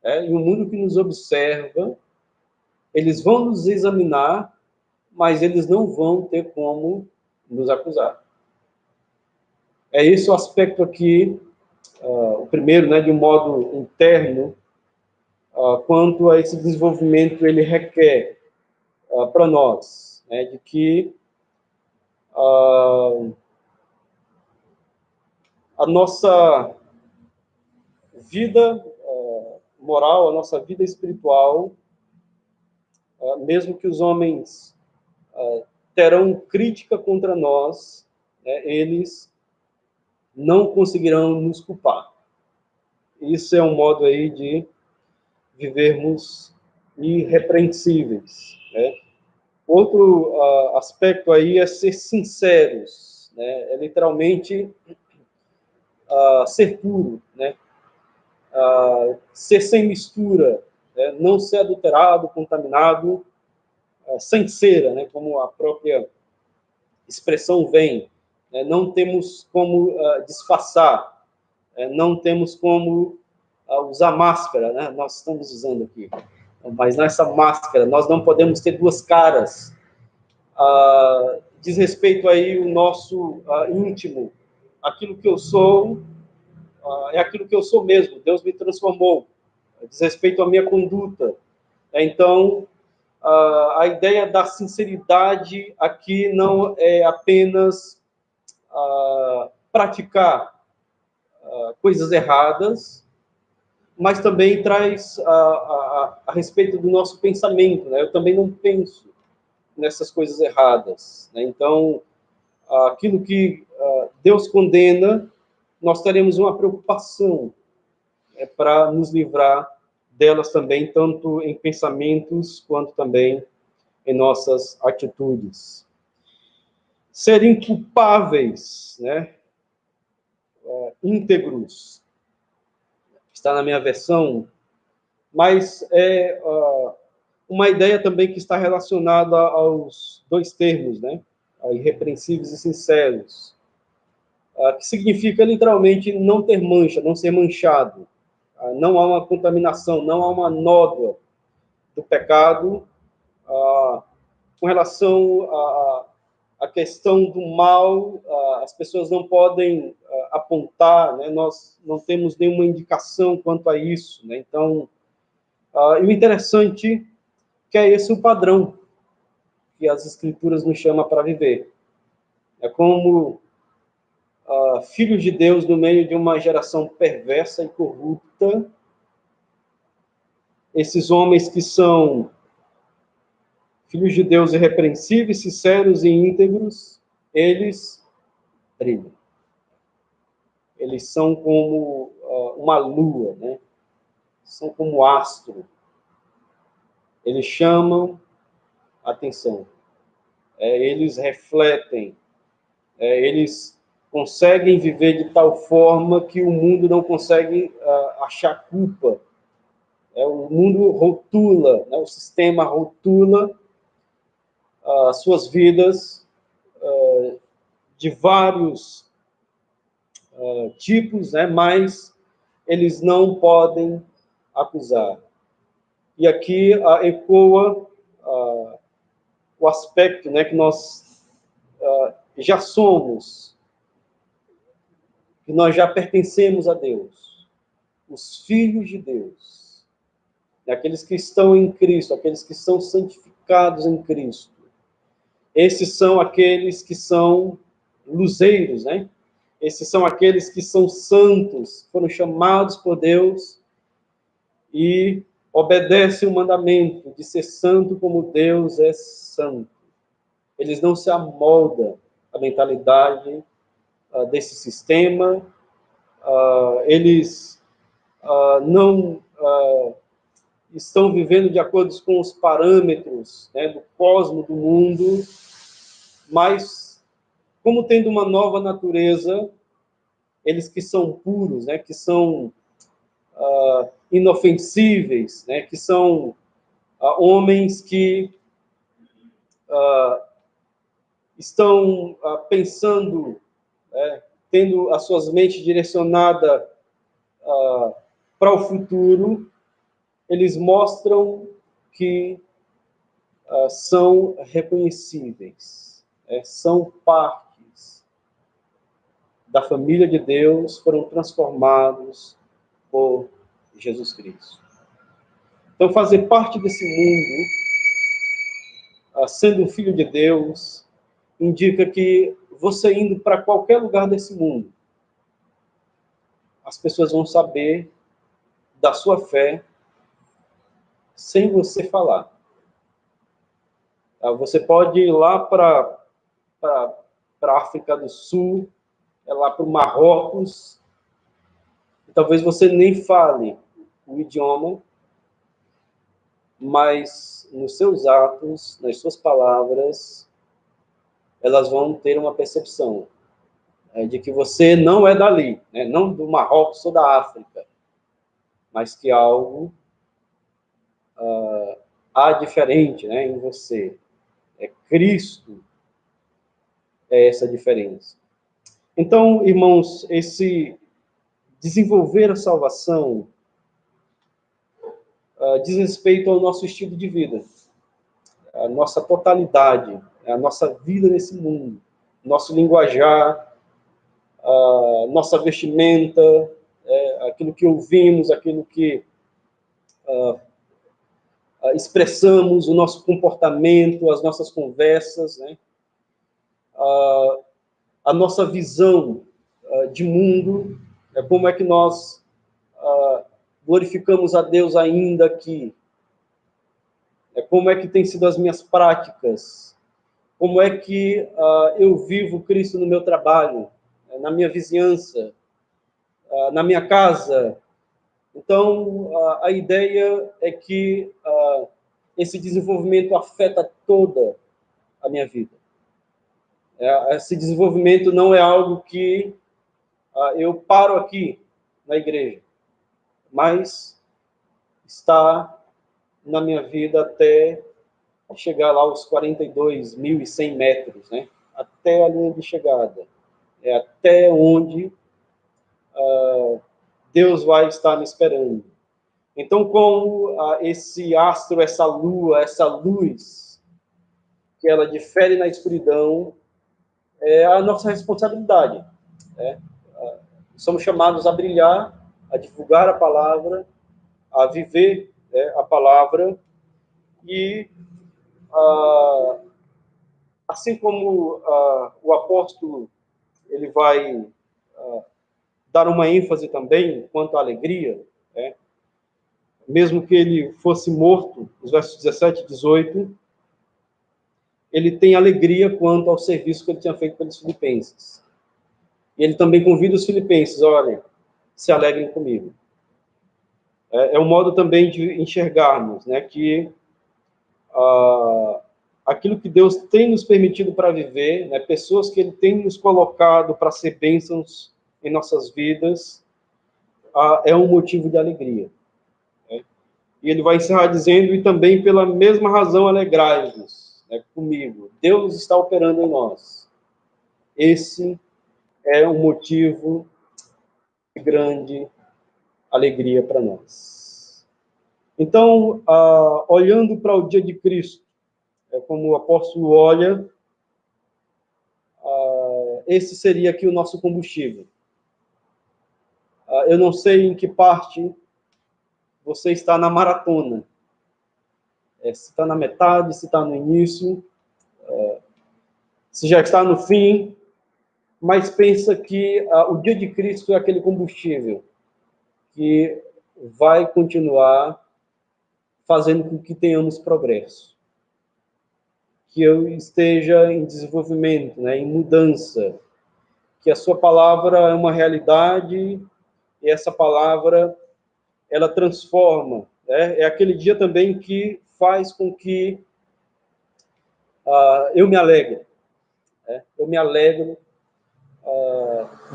e um mundo que nos observa, eles vão nos examinar, mas eles não vão ter como nos acusar. É esse o aspecto aqui, o primeiro, né, de um modo interno, quanto a esse desenvolvimento ele requer para nós, né, de que a nossa vida moral, a nossa vida espiritual, mesmo que os homens terão crítica contra nós, eles não conseguirão nos culpar. Isso é um modo aí de vivermos irrepreensíveis. Né? Outro aspecto aí é ser sinceros, né? É literalmente ser puro, né? Ser sem mistura, né? Não ser adulterado, contaminado, sem cera, né? Como a própria expressão vem. Né? Não temos como disfarçar, não temos como usar máscara, né? Nós estamos usando aqui. Mas nessa máscara, nós não podemos ter 2 caras. Diz respeito aí o nosso íntimo. Aquilo que eu sou é aquilo que eu sou mesmo. Deus me transformou. Diz respeito à minha conduta. Então, a ideia da sinceridade aqui não é apenas praticar coisas erradas, mas também traz a respeito do nosso pensamento, né? Eu também não penso nessas coisas erradas, né? Então, aquilo que Deus condena, nós teremos uma preocupação para nos livrar delas também, tanto em pensamentos quanto também em nossas atitudes. Ser inculpáveis, né? Íntegros, está na minha versão, mas é uma ideia também que está relacionada aos dois termos, né? Irrepreensíveis e sinceros, que significa literalmente não ter mancha, não ser manchado. Não há uma contaminação, não há uma nódoa do pecado com relação à questão do mal. As pessoas não podem apontar, né? Nós não temos nenhuma indicação quanto a isso, né? Então, e o interessante que é esse o padrão que as Escrituras nos chamam para viver. É como filhos de Deus no meio de uma geração perversa e corrupta, esses homens que são filhos de Deus irrepreensíveis, sinceros e íntegros, eles brilham. Eles são como uma lua, né? São como astro. Eles chamam atenção. Eles refletem. Eles conseguem viver de tal forma que o mundo não consegue achar culpa. O mundo rotula, né? O sistema rotula as suas vidas de vários tipos, né? Mas eles não podem acusar. E aqui ecoa o aspecto, né, que nós já somos, que nós já pertencemos a Deus, os filhos de Deus, aqueles que estão em Cristo, aqueles que são santificados em Cristo. Esses são aqueles que são luzeiros, né? Esses são aqueles que são santos, foram chamados por Deus e obedecem o mandamento de ser santo como Deus é santo. Eles não se amoldam à mentalidade desse sistema, eles não estão vivendo de acordo com os parâmetros, né, do cosmo, do mundo, mas como tendo uma nova natureza, eles que são puros, né, que são inofensíveis, né, que são homens que estão pensando, tendo as suas mentes direcionadas para o futuro, eles mostram que são reconhecíveis, são partes da família de Deus, foram transformados por Jesus Cristo. Então, fazer parte desse mundo, sendo um filho de Deus, indica que você indo para qualquer lugar desse mundo, as pessoas vão saber da sua fé sem você falar. Você pode ir lá para a África do Sul, lá para o Marrocos, e talvez você nem fale o idioma, mas nos seus atos, nas suas palavras, elas vão ter uma percepção de que você não é dali, né? Não do Marrocos ou da África, mas que algo há diferente, né, em você. Cristo é essa diferença. Então, irmãos, esse desenvolver a salvação diz respeito ao nosso estilo de vida, a nossa totalidade, a nossa vida nesse mundo, nosso linguajar, nossa vestimenta, aquilo que ouvimos, aquilo que expressamos, o nosso comportamento, as nossas conversas, né? A nossa visão de mundo, como é que nós glorificamos a Deus ainda aqui, como é que tem sido as minhas práticas, como é que eu vivo Cristo no meu trabalho, na minha vizinhança, na minha casa. Então, a ideia é que esse desenvolvimento afeta toda a minha vida. Esse desenvolvimento não é algo que eu paro aqui na igreja, mas está na minha vida até chegar lá aos 42.100 metros, né? Até a linha de chegada. É até onde Deus vai estar me esperando. Então, como esse astro, essa lua, essa luz, que ela difere na escuridão, é a nossa responsabilidade. Somos chamados a brilhar, a divulgar a palavra, a viver a palavra e, assim como o apóstolo ele vai dar uma ênfase também quanto à alegria, mesmo que ele fosse morto, os versos 17 e 18, ele tem alegria quanto ao serviço que ele tinha feito pelos filipenses. E ele também convida os filipenses, olha, se alegrem comigo. É um modo também de enxergarmos, né, que aquilo que Deus tem nos permitido para viver, né, pessoas que Ele tem nos colocado para ser bênçãos em nossas vidas, é um motivo de alegria. Né? E ele vai encerrar dizendo, e também pela mesma razão alegrai-vos, né, comigo. Deus está operando em nós. Esse é um motivo de grande alegria para nós. Então, olhando para o dia de Cristo, como o apóstolo olha, esse seria aqui o nosso combustível. Eu não sei em que parte você está na maratona. Se está na metade, se está no início, se já está no fim, mas pensa que o dia de Cristo é aquele combustível que vai continuar fazendo com que tenhamos progresso. Que eu esteja em desenvolvimento, né, em mudança. Que a sua palavra é uma realidade e essa palavra ela transforma. Né? É aquele dia também que faz com que eu me alegre. Eu me alegro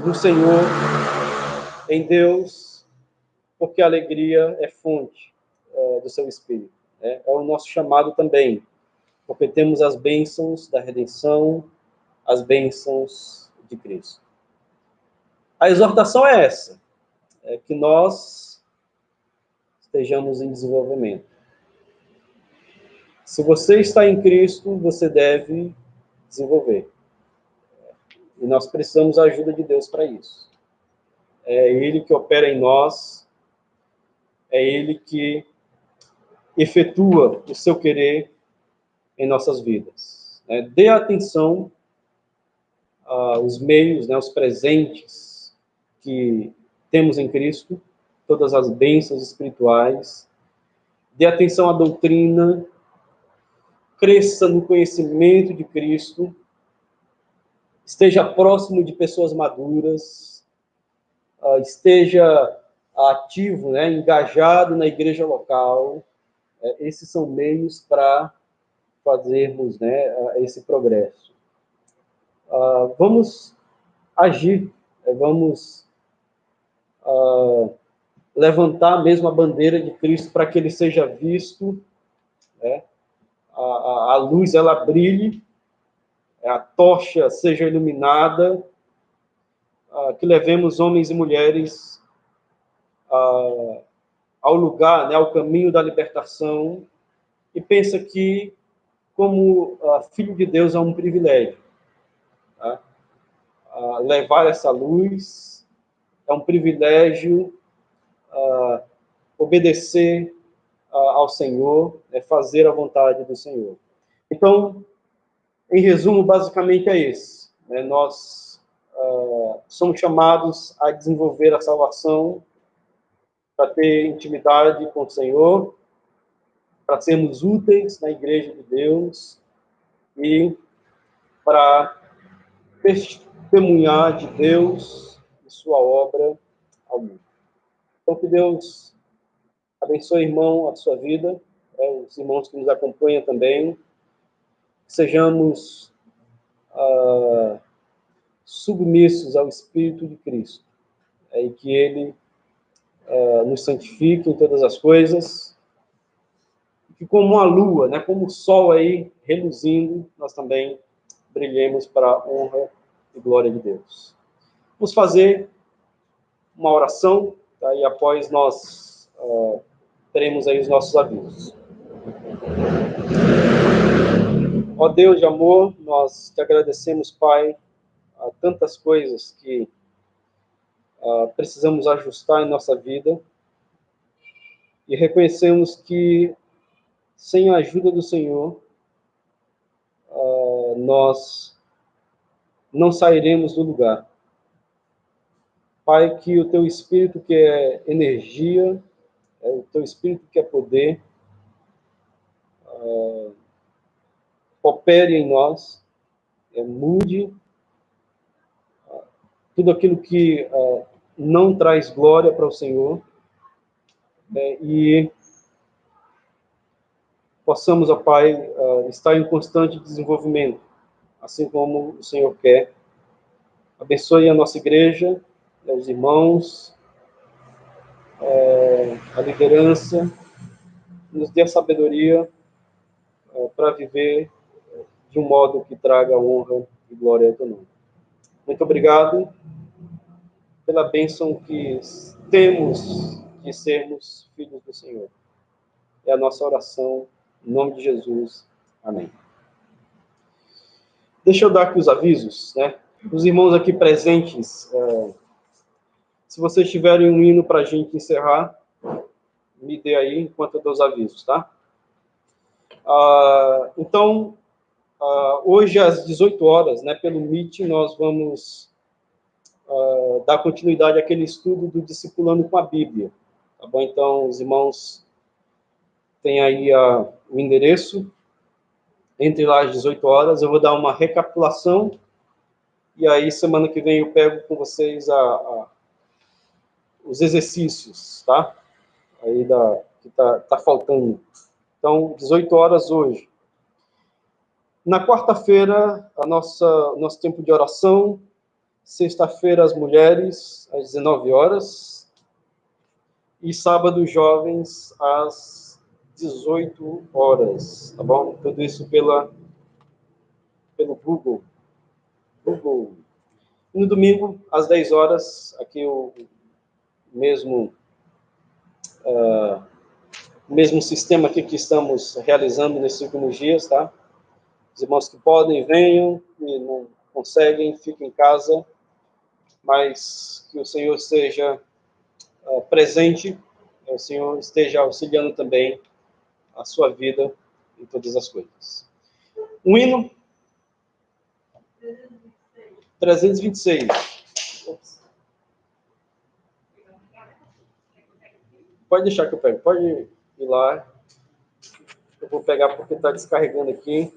no Senhor, em Deus, porque a alegria é fonte do seu Espírito. É o nosso chamado também, porque temos as bênçãos da redenção, as bênçãos de Cristo. A exortação é essa, que nós estejamos em desenvolvimento. Se você está em Cristo, você deve desenvolver. E nós precisamos da ajuda de Deus para isso. É Ele que opera em nós, é Ele que efetua o seu querer em nossas vidas. Dê atenção aos meios, os presentes que temos em Cristo, todas as bênçãos espirituais. Dê atenção à doutrina, cresça no conhecimento de Cristo, esteja próximo de pessoas maduras, esteja ativo, engajado na igreja local. Esses são meios para fazermos esse progresso. Vamos agir, vamos levantar mesmo a bandeira de Cristo para que ele seja visto, a luz ela brilhe, a tocha seja iluminada, que levemos homens e mulheres ao lugar, ao caminho da libertação, e pensa que, como filho de Deus, é um privilégio. Levar essa luz, é um privilégio obedecer ao Senhor, fazer a vontade do Senhor. Então, em resumo, basicamente é esse. Nós somos chamados a desenvolver a salvação para ter intimidade com o Senhor, para sermos úteis na igreja de Deus e para testemunhar de Deus e sua obra ao mundo. Então, que Deus abençoe, irmão, a sua vida, os irmãos que nos acompanham também, que sejamos submissos ao Espírito de Cristo, e que Ele nos santifique em todas as coisas, e que como a lua, como o sol aí reluzindo, nós também brilhemos para a honra e glória de Deus. Vamos fazer uma oração, tá? E após nós teremos aí os nossos avisos. Ó Deus de amor, nós te agradecemos, Pai, a tantas coisas que precisamos ajustar em nossa vida, e reconhecemos que sem a ajuda do Senhor nós não sairemos do lugar. Pai, que o teu Espírito, que é energia, o teu Espírito, que é poder, opere em nós, mude tudo aquilo que não traz glória para o Senhor, e possamos, ó Pai, estar em constante desenvolvimento, assim como o Senhor quer. Abençoe a nossa igreja, os irmãos, a liderança, nos dê a sabedoria para viver de um modo que traga honra e glória ao teu nome. Muito obrigado pela bênção que temos de sermos filhos do Senhor. É a nossa oração, em nome de Jesus. Amém. Deixa eu dar aqui os avisos, Os irmãos aqui presentes, se vocês tiverem um hino para a gente encerrar, me dê aí enquanto eu dou os avisos, tá? Então, hoje às 18 horas, pelo Meet, nós vamos dar continuidade àquele estudo do Discipulando com a Bíblia, tá bom? Então, os irmãos têm aí o endereço, entre lá às 18 horas, eu vou dar uma recapitulação, e aí semana que vem eu pego com vocês os exercícios, tá? Aí que tá faltando. Então, 18 horas hoje. Na quarta-feira, nosso tempo de oração. Sexta-feira, as mulheres, às 19 horas. E sábado, jovens, às 18 horas. Tá bom? Tudo isso pelo Google. E no domingo, às 10 horas, aqui o mesmo sistema aqui que estamos realizando nesses últimos dias, tá? Os irmãos que podem, venham, e não conseguem, fiquem em casa, mas que o Senhor seja presente, o Senhor esteja auxiliando também a sua vida em todas as coisas. Um hino 326. Pode deixar que eu pego, pode ir lá. Eu vou pegar porque está descarregando aqui.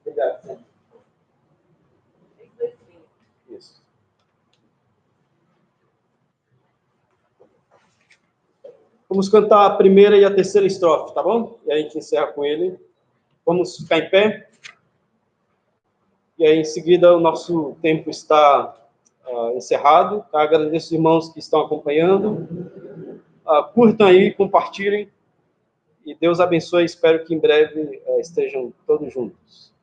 Obrigado. Isso. Vamos cantar a primeira e a terceira estrofe, tá bom? E aí a gente encerra com ele. Vamos ficar em pé. E aí, em seguida, o nosso tempo está encerrado. Tá? Agradeço os irmãos que estão acompanhando. Curtam aí, compartilhem. E Deus abençoe. Espero que em breve estejam todos juntos.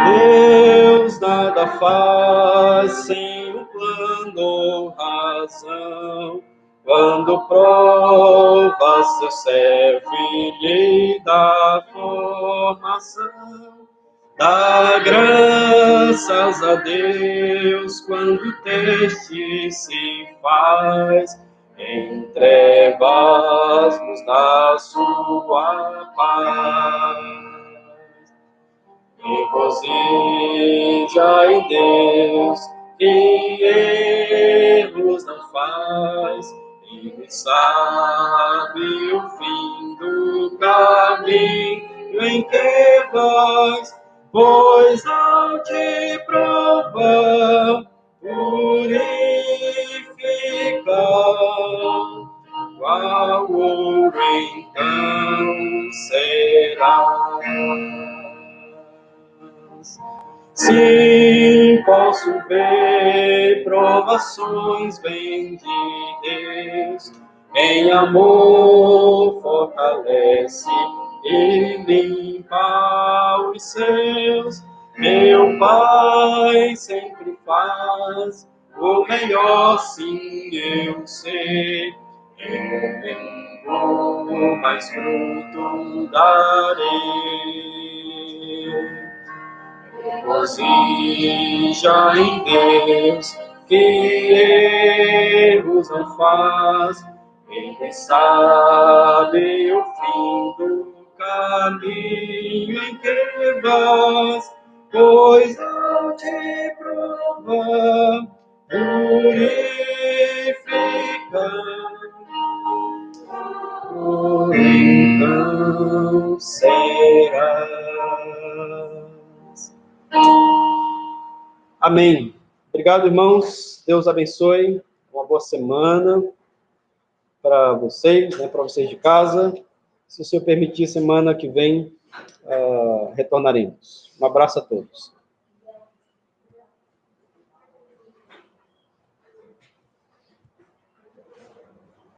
Deus nada faz sem um plano ou razão. Quando prova seu servo e lhe dá formação, Dá graças a Deus quando o teste se faz, em trevas nos dá sua paz. Regozija em Deus, que erros não faz, Ele sabe o fim do caminho em que vais, pois ao te provar, purificar, qual ouro então será. Sim, posso ver provações vêm de Deus, em amor fortalece e limpa os seus. Meu Pai sempre faz o melhor, sim, eu sei. Eu venho, mais fruto darei. Regozija em Deus, que erros não faz, Ele sabe o fim do caminho em que vais, pois ao te provar, purificar, por então serás. Amém. Obrigado, irmãos. Deus abençoe. Uma boa semana para vocês, né, para vocês de casa. Se o Senhor permitir, semana que vem retornaremos. Um abraço a todos.